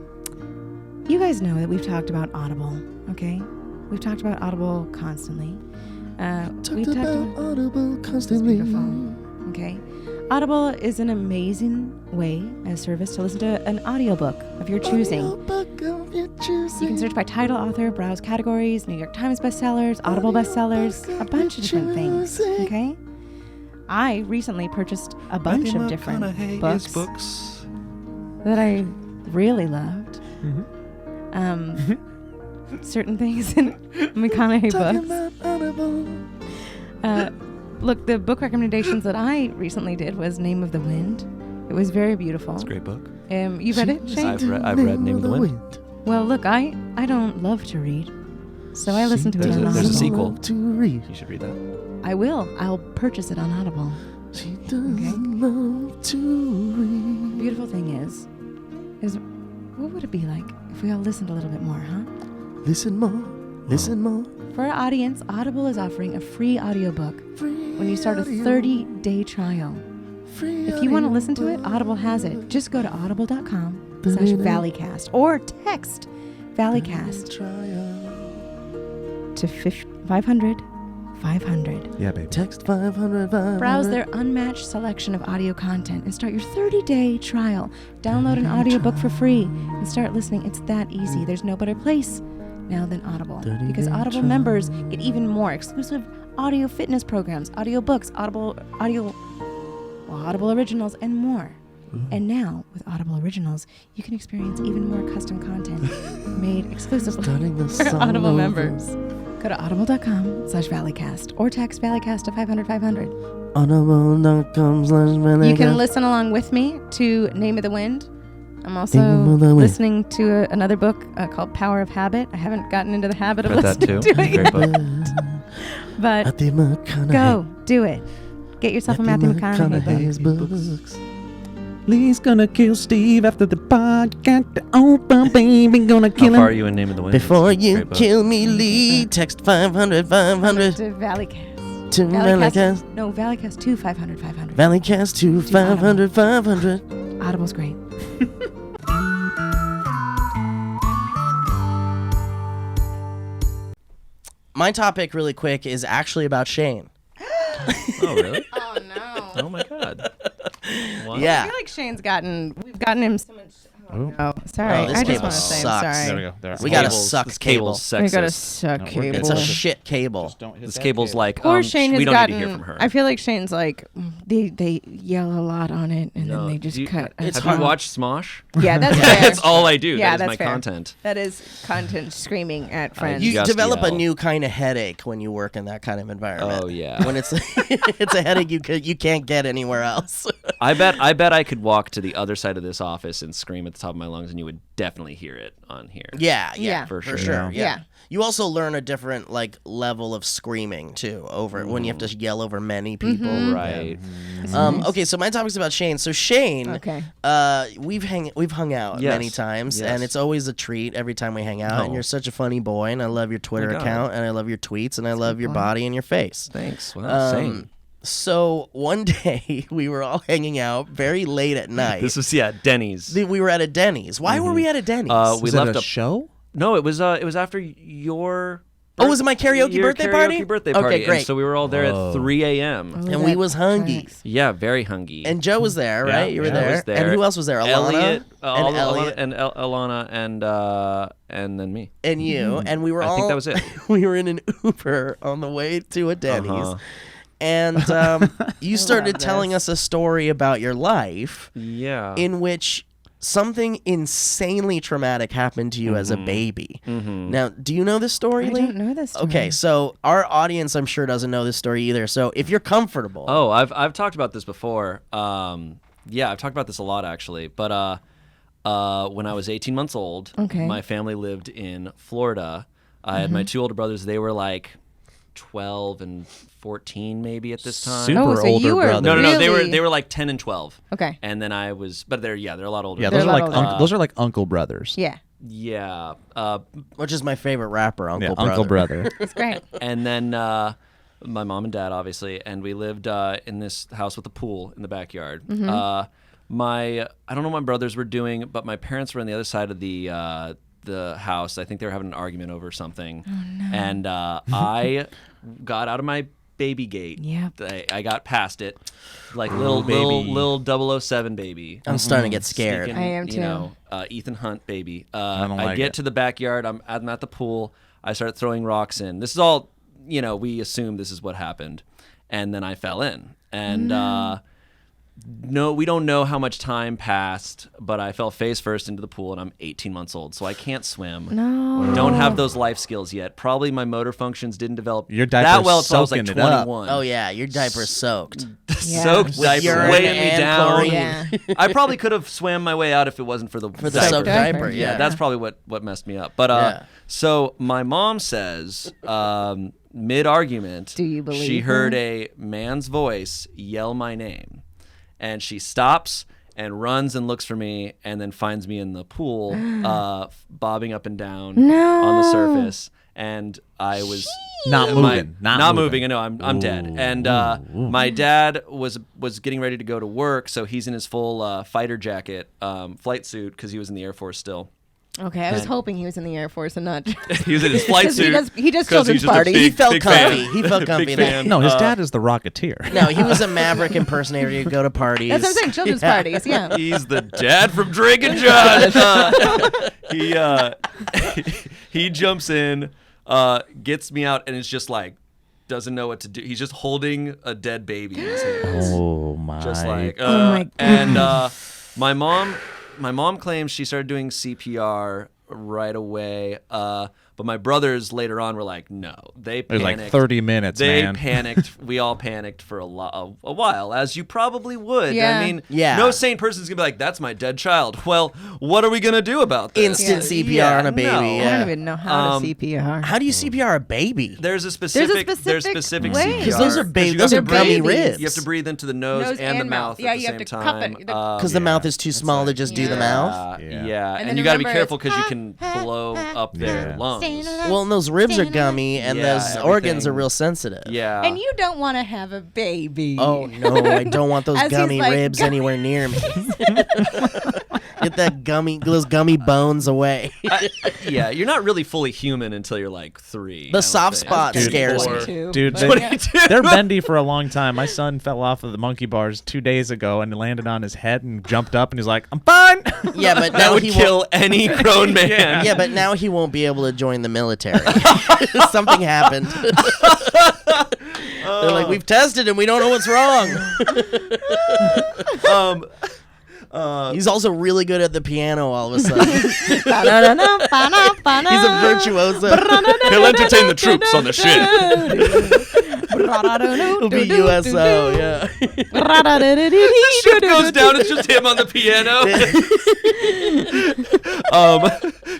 you guys know that we've talked about Audible, okay? We've talked about Audible constantly. We've talked about Audible beautiful, okay? Audible is an amazing way, a service to listen to an audiobook of your choosing. You can search by title, author, browse categories, New York Times bestsellers, Audible bestsellers, a bunch of different things, okay? I recently purchased a bunch of different books that I really loved. Certain things in McConaughey books. Look, the book recommendations that I recently did was Name of the Wind. It was very beautiful. It's a great book. You read it, Shayne? I've read Name of the Wind. Well, look, I don't love to read, So I listened to it on There's a Audible. sequel. To read. You should read that. I will. I'll purchase it on Audible. She doesn't love to read. The beautiful thing is what would it be like if we all listened a little bit more, huh? Listen more. Listen more. For our audience, Audible is offering a free audiobook when you start a 30-day trial. If you want to listen to it, Audible has it. Just go to audible.com/Valleycast or text Valleycast to 500 500. Yeah, baby. Text 500. Browse their unmatched selection of audio content and start your 30-day trial. Download an audiobook for free and start listening. It's that easy. There's no better place now than Audible, because Audible members get even more exclusive audio fitness programs, audio books, Audible originals, and more. And now, with Audible Originals, you can experience even more custom content made exclusively for Audible members. Go to audible.com/Valleycast or text Valleycast to 500 500. Audible.com/Valleycast. You can listen along with me to Name of the Wind. I'm also Name of the Wind. listening to another book called Power of Habit. I haven't gotten into the habit of Read that listening too. to it Great yet. book. But go, do it. Get yourself a Matthew McConaughey book. books. Lee's gonna kill Steve after the podcast. Open, baby, gonna How kill far are him. you in Name of the Wind? Before It's a you great book. kill me, Lee, text 500 500 To Valleycast. to Valleycast. No, Valleycast to 500 500. Valleycast to 500 500. Audible's great. My topic, really quick, is actually about Shayne. Oh, really? Oh, no. Oh, my God. Wow. I Yeah. feel like we've gotten him so much. Oh. Oh, sorry. Oh, this I just cable want to say sucks. I'm sorry. There we go. There. We gotta Cables- suck this cable. cable's We gotta sexist. suck No, we're cable. good. It's a shit cable. Don't hit This that cable's cable. like, Poor Shayne has we don't gotten. need to hear from her. I feel like Shane's like they yell a lot on it and No, then they just do you- cut. It's Have hard. you watched Smosh? Yeah, that's fair. That's all I do. Yeah, that is that's my fair. content. That is content screaming at friends. You Just develop a yell. new kind of headache when you work in that kind of environment. Oh, yeah. When it's it's a headache you can't get anywhere else. I bet I could walk to the other side of this office and scream at the top of my lungs, and you would definitely hear it on here. Yeah, Yeah. For for sure. sure. Yeah. Yeah. You also learn a different level of screaming too over when you have to yell over many people. Right. Okay, so my topic's about Shayne. So Shayne, Okay. we've hung out Yes. many times, Yes. and it's always a treat every time we hang out. Oh. And you're such a funny boy, and I love your Twitter God. account, and I love your tweets, and I love your body and your face. Thanks. Well, same. So one day we were all hanging out very late at night. This was Denny's. We were at a Denny's. Why were we at a Denny's? We Is it left a show? No, it was after your. Oh, was it my karaoke your birthday party? Karaoke birthday Okay, party. And great. so we were all there at 3 a.m. Oh, and we that was hungry. tracks. Yeah, very hungry. And Joe was there, right? You were Yeah, I there. was there. And who else was there? Alana Elliot, and Elliot Alana and then me. and you. And we were all. I think that was it. We were in an Uber on the way to a Denny's. Uh-huh. And you started telling us a story about your life Yeah. in which something insanely traumatic happened to you as a baby. Now, do you know this story, I Lee? don't know this. Okay, so our audience, I'm sure, doesn't know this story either. So if you're comfortable, Oh, I've talked about this before. Yeah, I've talked about this a lot actually. But when I was 18 months old, Okay. my family lived in Florida. I had my two older brothers. They were like 12 and 14 maybe at this time. Super Oh, so older you were brother. No, they were Really? like 10 and 12. Okay. And then I was, but they're a lot older. Yeah, They're those a are lot like older. those are like uncle brothers. Yeah, Yeah. which is my favorite rapper, Uncle Yeah, Brother. uncle brother. it's great. And then my mom and dad, obviously, and we lived in this house with a pool in the backyard. I don't know what my brothers were doing, but my parents were on the other side of the house. I think they were having an argument over something. Oh, no. And I got out of my baby gate. Yep. I got past it, like little 007 baby. I'm starting to get scared. Sneaking, I am You too. know, Ethan Hunt baby. don't I like get it. to the backyard. I'm at the pool. I start throwing rocks in. This is all, we assume this is what happened. And then I fell in. And no, we don't know how much time passed, but I fell face first into the pool, and I'm 18 months old, so I can't swim. No. Don't have those life skills yet. Probably my motor functions didn't develop Your that diaper's well until I was like soaking it up. 21. Oh yeah, your diaper's soaked. Yeah. soaked With diaper urine weighing me and down. chlorine. Yeah. I probably could have swam my way out if it wasn't for the the diaper. soaked diaper. Yeah, Yeah, that's probably what messed me up. But Yeah. so my mom says, mid argument, Do you believe she heard her? a man's voice yell my name, and she stops and runs and looks for me, and then finds me in the pool, bobbing up and down on the surface, and I was. Not moving. Not moving. I know I'm dead. And my dad was getting ready to go to work, so he's in his full fighter jacket, flight suit, because he was in the Air Force still. Okay, I was hoping he was in the Air Force and not. He was in his flight 'Cause he suit. does- he does 'cause children's he's just a parties. big- He felt big comfy. fan. He felt comfy Big there. fan. No, his dad is the Rocketeer. No, he was a Maverick impersonator. He'd go to parties. That's what I'm saying. Children's Yeah. parties. Yeah. He's the dad from Drake and Josh. He jumps in, gets me out, and it's just like doesn't know what to do. He's just holding a dead baby in his hands. Oh my! Just like my God. and my mom claims she started doing CPR right away, but my brothers later on were like, no, they it was panicked. like 30 minutes, They man. panicked. We all panicked for a while, as you probably would. Yeah. I mean, Yeah. no sane person's gonna be like, "That's my dead child." Well, what are we gonna do about this? Instant CPR on a baby. no. I Yeah. don't even know how to CPR. How do you CPR a baby? There's a specific specific CPR. way. Because those are you those are have to gummy babies. ribs. You have to breathe into the nose and the mouth Yeah, at the you have same to cup time. it. Because the mouth is too small to just do the mouth. Yeah, And and then you got to be remember, careful it's because you can blow up their Yeah. lungs. Well, and those ribs are gummy, and Yeah, those organs are everything. real sensitive. Yeah. And you don't want to have a baby. Oh no, I don't want those As he's gummy like, ribs anywhere near me. Get those gummy bones away. Yeah, you're not really fully human until you're like 3. I The would soft say. spot Dude, scares me. 22, Dude, but they, yeah. they're bendy for a long time. My son fell off of the monkey bars 2 days ago and landed on his head and jumped up and he's like, "I'm fine." Yeah, but That now would he kill won't. any grown man. Yeah, but now he won't be able to join the military. Something happened. They're like, we've tested him. We don't know what's wrong. He's also really good at the piano all of a sudden. He's a virtuoso. He'll entertain the troops on the ship. He'll be USO, yeah. Ship goes down. It's just him on the piano.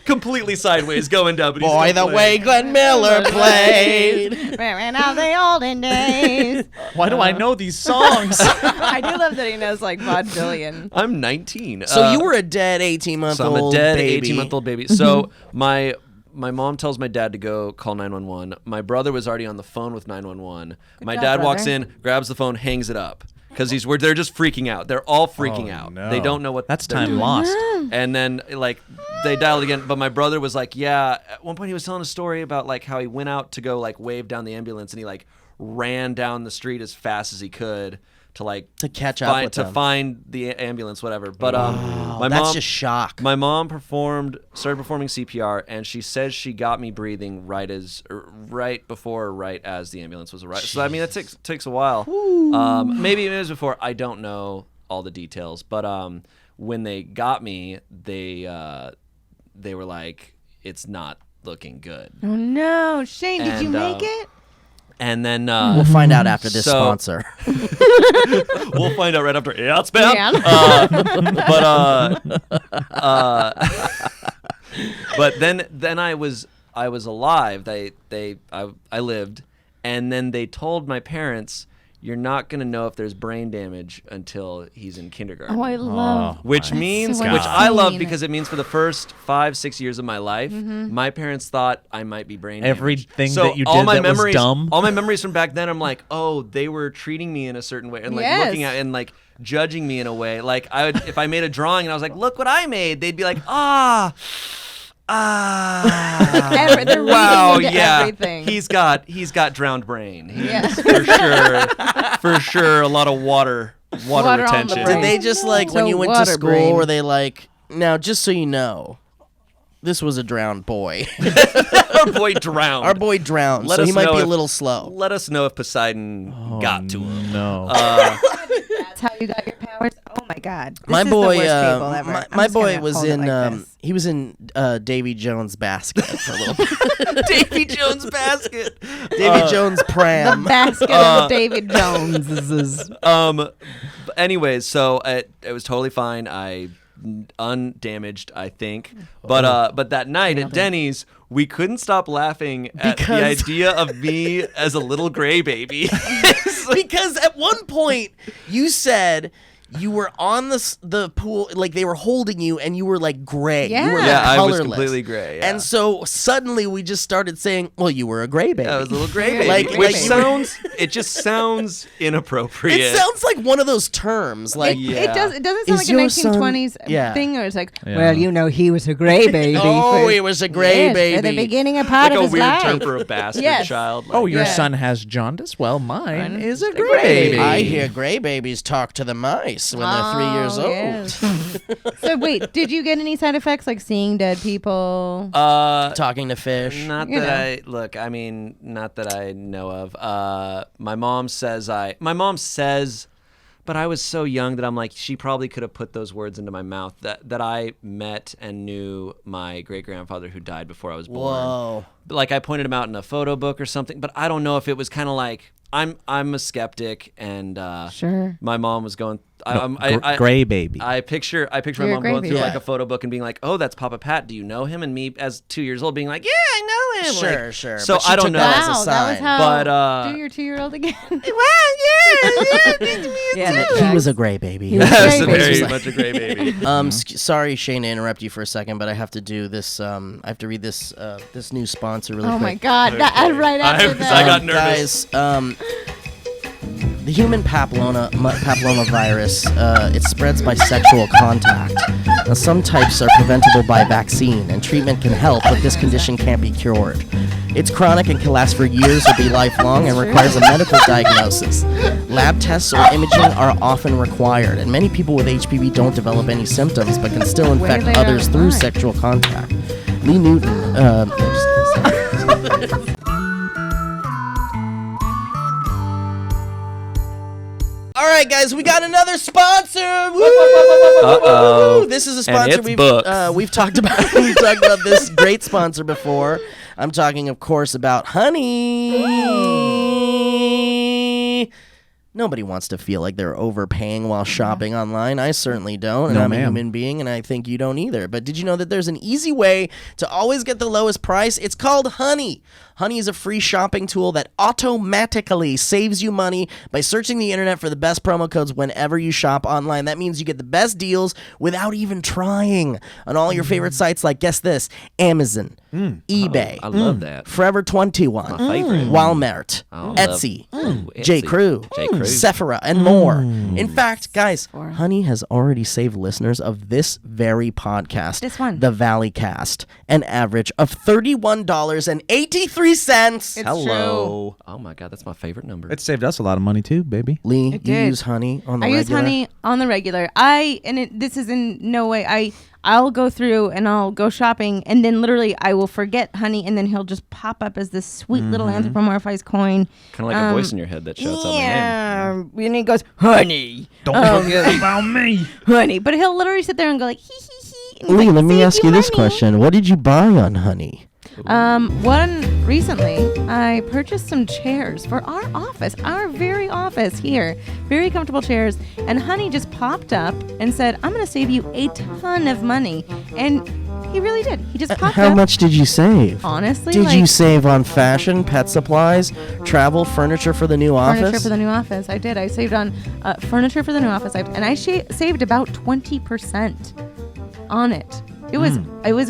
Completely sideways, going down. But he's Boy, still the playing. way Glenn Miller played. Remember now the olden days. Why do I know these songs? I do love that he knows like vaudevillian. I'm 19. So you were a dead 18-month-old So I'm a dead baby. 18-month-old baby. So my mom tells my dad to go call 911. My brother was already on the phone with 911. My job, dad walks brother. in, grabs the phone, hangs it up. Because they're just freaking out. They're all freaking out. no. They don't know what That's they're time doing. lost. And then like they dialed again, but my brother was like, yeah. At one point he was telling a story about like how he went out to go like wave down the ambulance, and he like ran down the street as fast as he could to like To catch up with them. find the ambulance, whatever. But my That's mom just shock. my mom started performing CPR, and she says she got me breathing right as the ambulance was arriving. So I mean, that takes a while. Maybe it was before. I don't know all the details, but when they got me, they were like, "It's not looking good." Oh no, Shane, did you And, make it? And then We'll find out after this so- sponsor. we'll find out right after. Yeah, it's bad. But then I was alive. I lived, and then they told my parents, "You're not gonna know if there's brain damage until he's in kindergarten." Oh, I love. Which That's means, so which I love insane. because it means for the first 5-6 years of my life, my parents thought I might be brain damaged. Everything So that you all did my that was memories, dumb? all my memories from back then, I'm like, oh, they were treating me in a certain way and like Yes. looking at and like judging me in a way. Like I would, if I made a drawing and I was like, look what I made, they'd be like, they're reading wow, into yeah, everything. he's got drowned brain. Yeah. for sure, a lot of water Water on the retention. brain. Did they just like So when you went to water school? brain. Were they like, now just so you know, this was a drowned boy. Our boy drowned. Our boy drowned, Let so us he might know be a if- little slow. Let us know if Poseidon got to him. No. That's how you got your powers. Oh my God. My This is boy, the worst cable ever. I'm my just gonna boy was hold it in. like this. He was in Davy Jones' basket for a little bit. Davy Jones basket. Davy Jones pram. The basket of David Jones. Anyways, so it was totally fine. I undamaged, I think. But that night at Denny's, we couldn't stop laughing at the Because- idea of me as a little gray baby. Because at one point you said you were on the pool, like they were holding you, and you were like gray. Yeah. You were like Yeah, I was colorless. completely gray, yeah. And so suddenly we just started saying, "Well, you were a gray baby." I was a little gray baby, Like- which like- it just sounds inappropriate. It sounds like one of those terms, like It doesn't sound Is like a your son- 1920s Yeah. thing, or it's like, Yeah. well, you know, he was a gray baby. oh, for- he was a gray yes, baby. for the beginning of part like of a his weird life. term for a bastard Yes. child. Oh, your Yeah. son has jaundice? Well, mine is a gray gray baby. I hear gray babies talk to the mice when they're 3 years old. Yes. So wait, did you get any side effects like seeing dead people? Talking to fish. Not You that I mean, not that I know of. My mom says, but I was so young that I'm like, she probably could have put those words into my mouth, that I met and knew my great-grandfather who died before I was born. Whoa. Like I pointed him out in a photo book or something, but I don't know if it was kind of like, I'm a skeptic, and Sure. my mom was going, Gray baby. I picture my You're mom a gray going through baby. like a photo book and being like, "Oh, that's Papa Pat. Do you know him?" And me, as 2 years old, being like, "Yeah, I know him." Sure, Like, sure. So But she I don't took know. that as a Wow, that was sign. how. But, do your 2-year-old again. Yeah, he was a gray baby. He was a That's gray very baby. much a gray baby. Sorry, Shayne, to interrupt you for a second, but I have to do this. I have to read this this new sponsor really Oh quick. my God! That, right after that. I got nervous. Guys, the human papillomavirus, it spreads by sexual contact. Now, some types are preventable by vaccine, and treatment can help, but this condition can't be cured. It's chronic and can last for years or be lifelong and requires a medical diagnosis. Lab tests or imaging are often required, and many people with HPV don't develop any symptoms but can still infect they others are through fine. sexual contact. Lee Newton, all right, guys, we got another sponsor. Woo! Uh-oh. This is a And sponsor it's books. we've talked about. We've talked about this great sponsor before. I'm talking, of course, about Honey. Nobody wants to feel like they're overpaying while shopping online. I certainly don't, and No, I'm a ma'am. human being, and I think you don't either. But did you know that there's an easy way to always get the lowest price? It's called Honey. Honey is a free shopping tool that automatically saves you money by searching the internet for the best promo codes whenever you shop online. That means you get the best deals without even trying on all your favorite sites like, guess this, Amazon, eBay, I love that. Forever 21, My favorite. Walmart, Oh, Etsy, Etsy. J. Crew, J. Crew. Sephora, and more. In fact, guys, Honey has already saved listeners of this very podcast, This one. the Valleycast, an average of $31.83. Hello. Oh my God, that's my favorite number. It saved us a lot of money too, baby. Lee, you did. use Honey on the I regular? use Honey on the regular. This is in no way. I'll go through and I'll go shopping, and then literally I will forget Honey, and then he'll just pop up as this sweet little anthropomorphized coin. Kind of like a voice in your head that shouts out my name. Yeah, and he goes, Honey, Don't forget about me. Honey. But he'll literally sit there and go like, hee hee hee. and he's Lee, like, let me "Save ask you this money." question. What did you buy on Honey? Recently, I purchased some chairs for our office, our very office here. Very comfortable chairs. And Honey just popped up and said, I'm going to save you a ton of money. And he really did. He just popped How up. much did you save? Honestly, Did like you save on fashion, pet supplies, travel, furniture for the new office? furniture for the new office. I did. I saved on furniture for the new office. And I saved about 20% on it. It was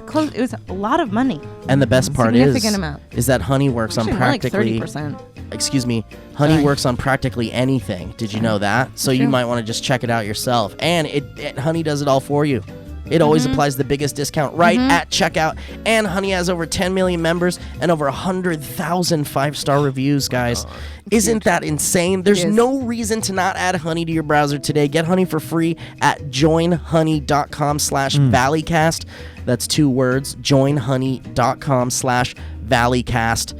close. It was a lot of money. And the best part Significant amount. is that Honey works on Actually, more like practically 30%. excuse me, Honey Sorry. works on practically anything. Did you know that? So you True. might want to just check it out yourself. And Honey does it all for you. It always applies the biggest discount right at checkout. And Honey has over 10 million members and over 100,000 5-star reviews, guys. Isn't that insane? There's is. no reason to not add Honey to your browser today. Get Honey for free at joinhoney.com/Valleycast. That's 2 words, joinhoney.com/Valleycast.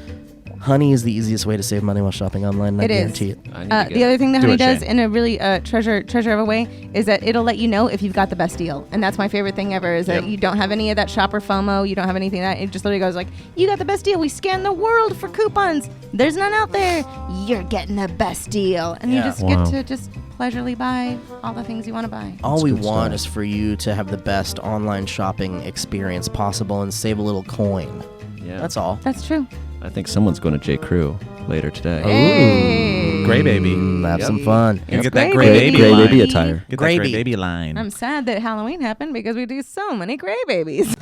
Honey is the easiest way to save money while shopping online. I It is. guarantee it. I need to get The other thing that Do Honey it, does Shayne. in a really treasure of a way is that it'll let you know if you've got the best deal. And that's my favorite thing ever is that you don't have any of that shopper FOMO. You don't have anything that it just literally goes like, you got the best deal. We scanned the world for coupons. There's none out there. You're getting the best deal. And you just get to just leisurely buy all the things you want to buy. All we want is for you to have the best online shopping experience possible and save a little coin. Yeah. That's all. That's true. I think someone's going to J. Crew later today. Hey. Gray baby. Have some fun. You get Gray that gray baby Gray line. baby attire. Get Gravy. that gray baby line. I'm sad that Halloween happened because we do so many gray babies.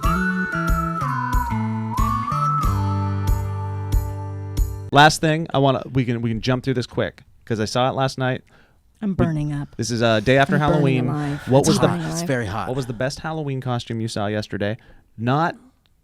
Last thing, we can jump through this quick because I saw it last night. I'm burning up. This is a day after I'm burning Halloween. alive. What It's was hot. the It's very hot. What was the best Halloween costume you saw yesterday? Not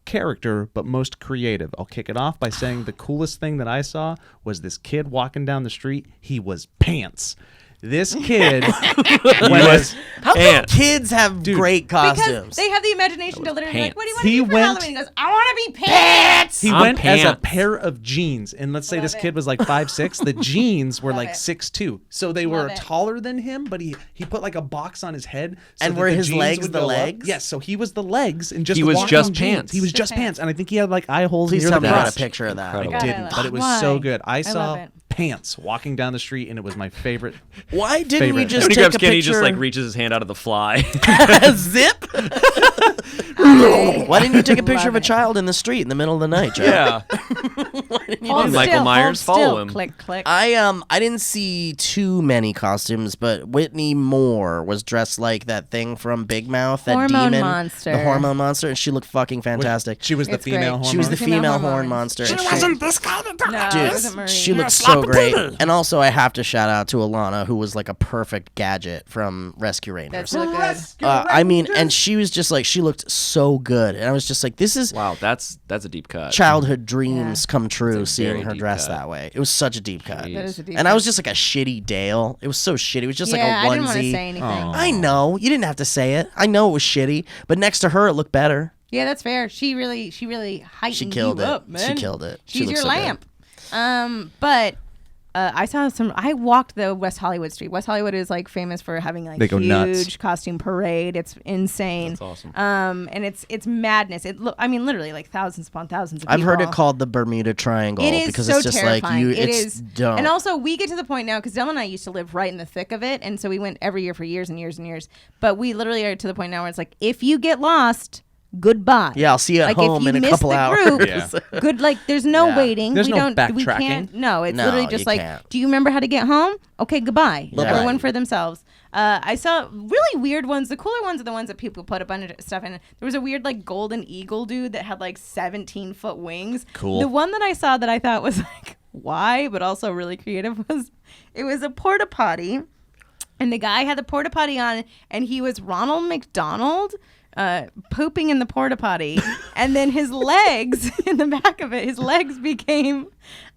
character, but most creative. I'll kick it off by saying the coolest thing that I saw was this kid walking down the street. He was pants. This kid was How come Pants. kids have great Because costumes? they have the imagination to literally be like, pants. what do you want to He be for went- Halloween? He goes, I want to be pants. He I'm went as a pants. pair of jeans, and let's say Love this it. kid was like 5'6". The jeans were Love like it. 6'2", so they were Love it. taller than him. But he put like a box on his head, so And that were the his jeans legs would the go up. legs? Yes, so he was the legs, and just He was walking just jeans. pants. He was Just just pants. pants, and I think he had like eye holes Please near tell the me I got a breast. picture of that. Incredible. I God, I didn't, love but it. it was Why? so good. I love saw it. pants walking down the street, and it was my favorite. Why didn't you Favorite. just When he take grabs a Kenny, he picture? just like reaches his hand out of the fly. Zip. Why didn't you take a picture of a Love it. child in the street in the middle of the night, Joe? yeah. Hold Michael still, Myers, hold follow still. him. Click, click. I didn't see too many costumes, but Whitney Moore was dressed like that thing from Big Mouth, that Hormone demon, monster. the hormone monster, and she looked fucking fantastic. She was the It's female great. hormone. She was the Female female hormone. horn monster. She and wasn't this kind of no, Dude, it wasn't Marie. she looked so great. And also, I have to shout out to Alana, who was like a perfect gadget from Rescue Rangers. That's really good. I mean, and she was just like, she looked so good. And I was just like, this is Wow, that's a deep cut. childhood dreams come true It's a seeing very her deep dressed cut. that way. It was such a deep cut. Jeez. That is a deep And I cut. was just like a shitty Dale. It was so shitty. It was just yeah, like a onesie. I didn't want to say anything. I know. You didn't have to say it. I know it was shitty. But next to her, it looked better. Yeah, that's fair. She really heightened She killed you it. up, man. She killed it. She She's looked your so good. lamp. But I saw some. I walked the West Hollywood street. West Hollywood is like famous for having like They go huge nuts. costume parade. It's insane. That's awesome. And it's madness. I mean, literally like thousands upon thousands of I've people. heard it called the Bermuda Triangle It is because so it's just terrifying. like you. It It's is. dumb. And also, we get to the point now because Dell and I used to live right in the thick of it, and so we went every year for years and years and years. But we literally are to the point now where it's like, if you get lost, goodbye. Yeah, I'll see you at like home if you in a miss couple the hours. group, Yeah. good. Like there's no Yeah. waiting. There's we no don't. We backtracking. can't. No, it's No, literally you just like, can't. do you remember how to get home? Okay, goodbye. Yeah. Everyone for themselves. I saw really weird ones. The cooler ones are the ones that people put a bunch of stuff in. There was a weird like golden eagle dude that had like 17-foot wings. Cool. The one that I saw that I thought was like why, but also really creative was it was a porta potty, and the guy had the porta potty on, and he was Ronald McDonald. Pooping in the porta potty, and then his legs in the back of it, his legs became,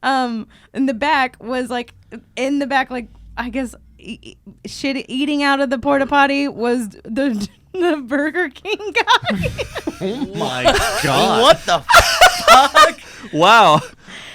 in the back was like, in the back, like I guess shit eating out of the porta potty was the Burger King guy. Oh my god! What the fuck? Wow.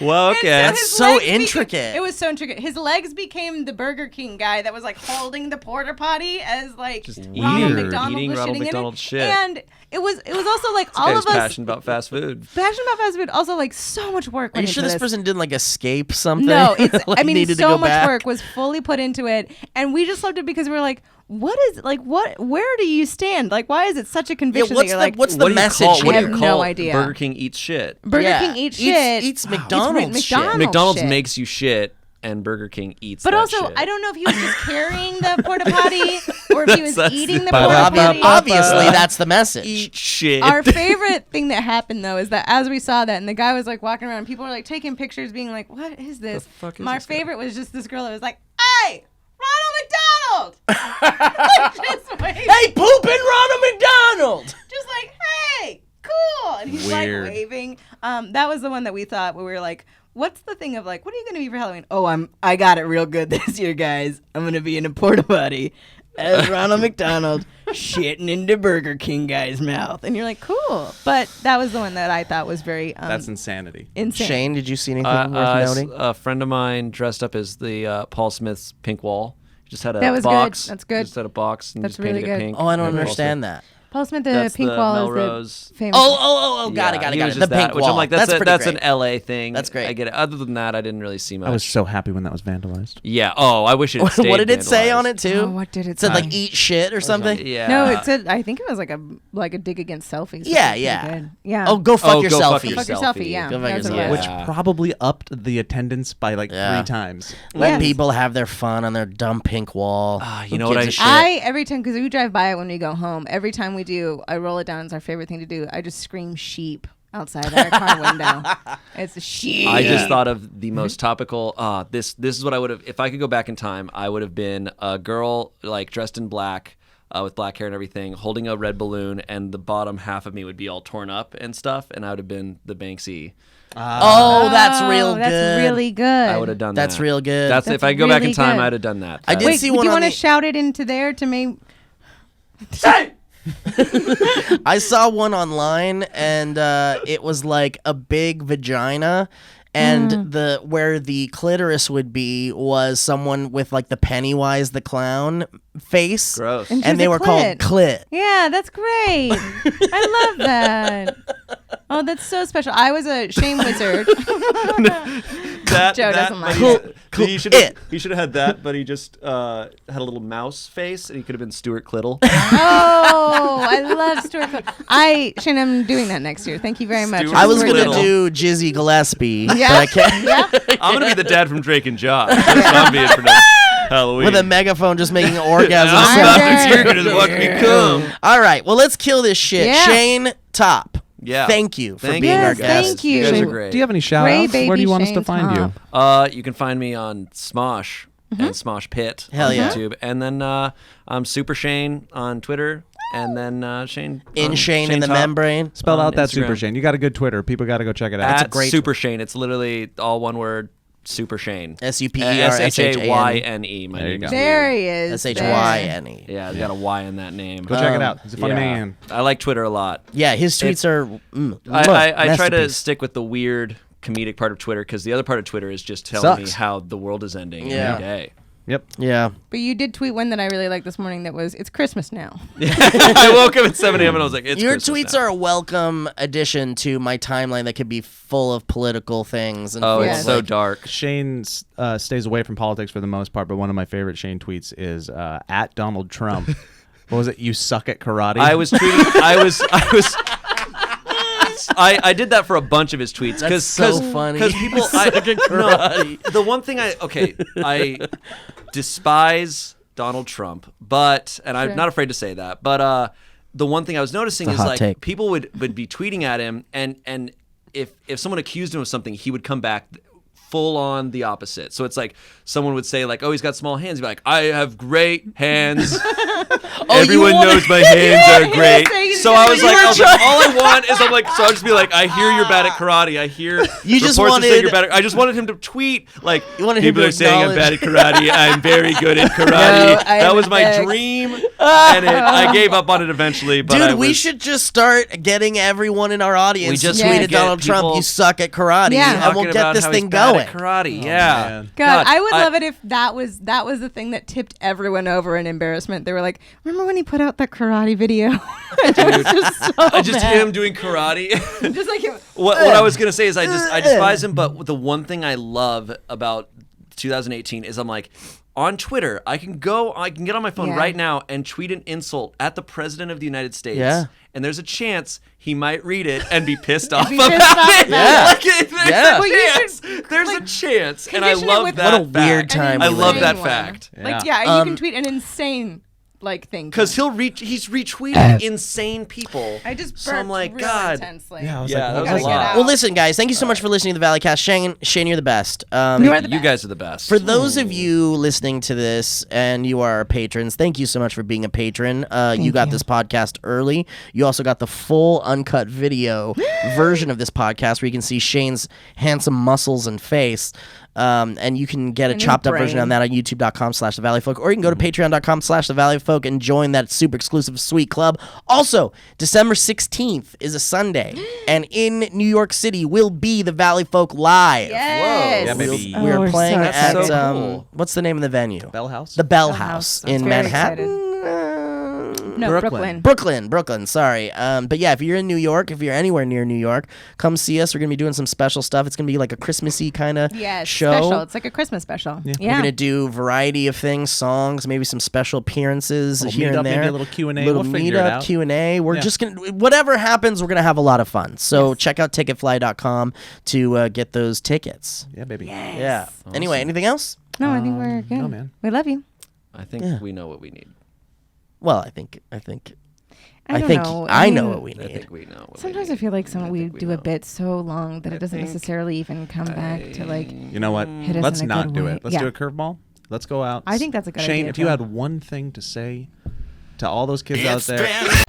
Well, okay. And That's his so legs intricate. It was so intricate. His legs became the Burger King guy that was like holding the porta potty as like Ronald weird. McDonald Eating was Ronald shitting in McDonald it. shit. And it was also like all Guy's of us passionate about fast food. passionate about fast food. Also like so much work. Are you went sure into this person didn't like escape something? No, it's. Like, I mean, needed to so go much back? work was fully put into it, and we just loved it because we were like, "What is like? What? Where do you stand? Like, why is it such a Yeah, conviction what's that you're the like?" what's What the do you message? call? What I do have you no call idea. Burger King eats shit? Burger Yeah. King eats shit. Eats McDonald's shit. McDonald's shit. makes you shit, and Burger King eats. But that also, shit. I don't know if he was just carrying the porta potty or if he was That's eating the Ba- porta ba- ba- potty. Obviously, that's the message. eat shit. Our favorite thing that happened though is that as we saw that, and the guy was like walking around, and people were like taking pictures, being like, "What is this?" fuck is My this guy? favorite was just this girl that was like, "Hey, Ronald McDonald!" Just waving. Hey, pooping Ronald McDonald! Just like, hey, cool. And he's Weird. like waving. That was the one that we thought where we were like, what's the thing of like, what are you going to be for Halloween? Oh, I got it real good this year, guys. I'm going to be in a porta potty as Ronald McDonald. shitting into Burger King guy's mouth. And you're like, cool. But that was the one that I thought was very That's insanity. insane. Shane, did you see anything worth noting? A friend of mine dressed up as the Paul Smith's Pink Wall. He just had a That was good. box. That's good. Just had a box and That's just painted really it good. pink. Oh, I don't And understand that. Paul Smith, That's Pink the Wall Melrose. is the famous. Oh, got Yeah, it. he was The just pink that, which wall. I'm like, that's that's pretty an great. LA thing. That's great. I get it. Other than that, I didn't really see much. I was so happy when that was vandalized. Yeah. Oh, I wish it. Stayed What did it say vandalized. on it too? Oh, what did it It said say? like eat shit or something. Yeah. No, it said, I think it was like a dig against selfies. Yeah, Pretty yeah. good. Yeah. Oh, go fuck Oh, your go fuck selfie. your Fuck your selfie, yeah. Go fuck That's your what it selfie. was. Yeah. Which probably upped the attendance by like Yeah. 3 times. Let Yes. people have their fun on their dumb pink wall. you Who know what gives I- a shit? I every time, because we drive by it when we go home, every time we do, I roll it down. It's our favorite thing to do. I just scream sheep outside our car window. It's a sheep. I just thought of the most topical. This is what I would have if I could go back in time. I would have been a girl like dressed in black. With black hair and everything, holding a red balloon, and the bottom half of me would be all torn up and stuff, and I would have been the Banksy. Oh, that's real good. That's really good. I would have done That's that. real good. That's if That's I could go back in really time, good. I'd have done that. I did Wait, see do one you on want to the- shout it into there to me? I saw one online, and it was like a big vagina, and the where the clitoris would be was someone with like the Pennywise the clown face. Gross. And And they she's a were called clit. Yeah, that's great. I love that. Oh, that's so special. I was a shame wizard. That, Joe doesn't like it. Cool. He should It. have had that, but he just had a little mouse face, and he could have been Stuart Clittle. Oh, I love Stuart. Shane, I'm doing that next year. Thank you very much. Stuart I was Stuart gonna Little. do Jizzy Gillespie, Yeah. but I can't. Yeah. I'm gonna be the dad from Drake and Josh. That's what I'm being for next Halloween. With a megaphone just making orgasm I'm sounds. dead. You're gonna watch me come. All right, well, let's kill this shit. Yeah. Shayne Topp. Yeah. Thank you for Thank being you. our Yes, guest. thank you. You guys are Shayne, great. do you have any shout Gray outs? Where baby do you want us Shayne to find Topp. you? You can find me on SMOSH and SMOSH Pit Hell on yeah. YouTube, and then I'm Super Shane on Twitter, and then Shane In Shayne in the Topp membrane. Spell on out that Instagram. Super Shane. You got a good Twitter. People got to go check it out. At a great Super Shane. It's literally all one word. Super Shane. SUPERSHANE. SHAYNE. My There you name go. is There weird. he is. SHYNE. Yeah, I've got a Y in that name. Go check it out. He's a funny Yeah. man. I like Twitter a lot. Yeah, his tweets are. I try to masterpiece. stick with the weird comedic part of Twitter because the other part of Twitter is just telling me Sucks. how the world is ending Yeah. every day. Yep. Yeah. But you did tweet one that I really liked this morning that was, it's Christmas now. I woke up at 7 a.m. and I was like, it's Your Christmas tweets now. are a welcome addition to my timeline that could be full of political things. And Oh, full Yes. it's of, so like, dark. Shane stays away from politics for the most part, but one of my favorite Shane tweets is at Donald Trump. What was it? You suck at karate. I was tweeting. I did that for a bunch of his tweets That's so funny. because people Suck at karate. No, the one thing I despise Donald Trump, but and I'm not afraid to say that, but the one thing I was noticing It's a is hot like take. people would be tweeting at him, and if someone accused him of something, he would come back full on the opposite. So it's like someone would say like, "Oh, he's got small hands." He'd be like, "I have great hands." Everyone you wanna- knows my hands are great. saying So I was you like, were all I want is so I'll just be like, I hear you're bad at karate. I hear You just reports that say wanted- you're bad at, I just wanted him to tweet like You wanted him people to are saying I'm bad at acknowledge- karate. I'm very good at karate. I That am was my back. dream, and I gave up on it eventually. But Dude, I we was- should just start getting everyone in our audience We just to need tweet to at get Donald Trump, people you suck at karate, Yeah. and talking we'll get about this how he's thing bad going. at karate. Oh, Yeah. man. God, I would love it if that was the thing that tipped everyone over in embarrassment. They were like, remember when he put out that karate video? It was just so Just bad. him doing karate. Just like him. What I was gonna say is I despise him, but the one thing I love about 2018 is I'm like, on Twitter, I can get on my phone Yeah. right now and tweet an insult at the President of the United States. Yeah. And there's a chance he might read it and be pissed off Be about pissed off it. about it. Like, there's Yeah. a Well, you chance. should, There's like, a chance. And I condition it love with- that What a weird fact. time I we love live that in. fact. Like, Yeah. yeah, you can tweet an insane thing. Because he's retweeting insane people. I just So I'm burped like, real God. intensely. Yeah, I was Yeah, like, that what was was a that? lot. Well, listen, guys, thank you so much for listening to the Valleycast. Shane, you're the best. You are the You best. guys are the best. For those of you listening to this and you are our patrons, thank you so much for being a patron. You got this podcast early. You also got the full uncut video version of this podcast where you can see Shane's handsome muscles and face. And you can get a And his chopped up version brain. of that on youtube.com/thevalleyfolk, or you can go to patreon.com/thevalleyfolk and join that super exclusive sweet club. Also, December 16th is a Sunday, and in New York City will be the Valleyfolk Live. Yes. Yeah, baby. We're we're playing so at excited. So cool. what's the name of the venue? Bell House. The Bell Bell House House. That's in very Manhattan. No, Brooklyn. Brooklyn, sorry. But yeah, if you're in New York, if you're anywhere near New York, come see us. We're going to be doing some special stuff. It's going to be like a Christmassy kind of Yes, show. special. It's like a Christmas special. Yeah. We're going to do a variety of things, songs, maybe some special appearances Little here meetup, and there. maybe a little Q&A. Little We'll figure it meetup, out. Q&A. We're Yeah. just going to, whatever happens, we're going to have a lot of fun. So check out ticketfly.com to get those tickets. Yeah, baby. Yeah. Anyway, anything else? No, I think we're good. no, man. We love you. I think Yeah. we know what we need. Well, I think I don't think know. I know mean, what we I need. think we know. What Sometimes we I feel like need. I we think do a know. bit so long that I it doesn't think necessarily even come back to like. You know what? Hit us Let's in a not good do way. it. Let's Yeah. do a curveball. Let's go out. I think that's a good Shayne, idea, if you too. had one thing to say to all those kids out It's there, been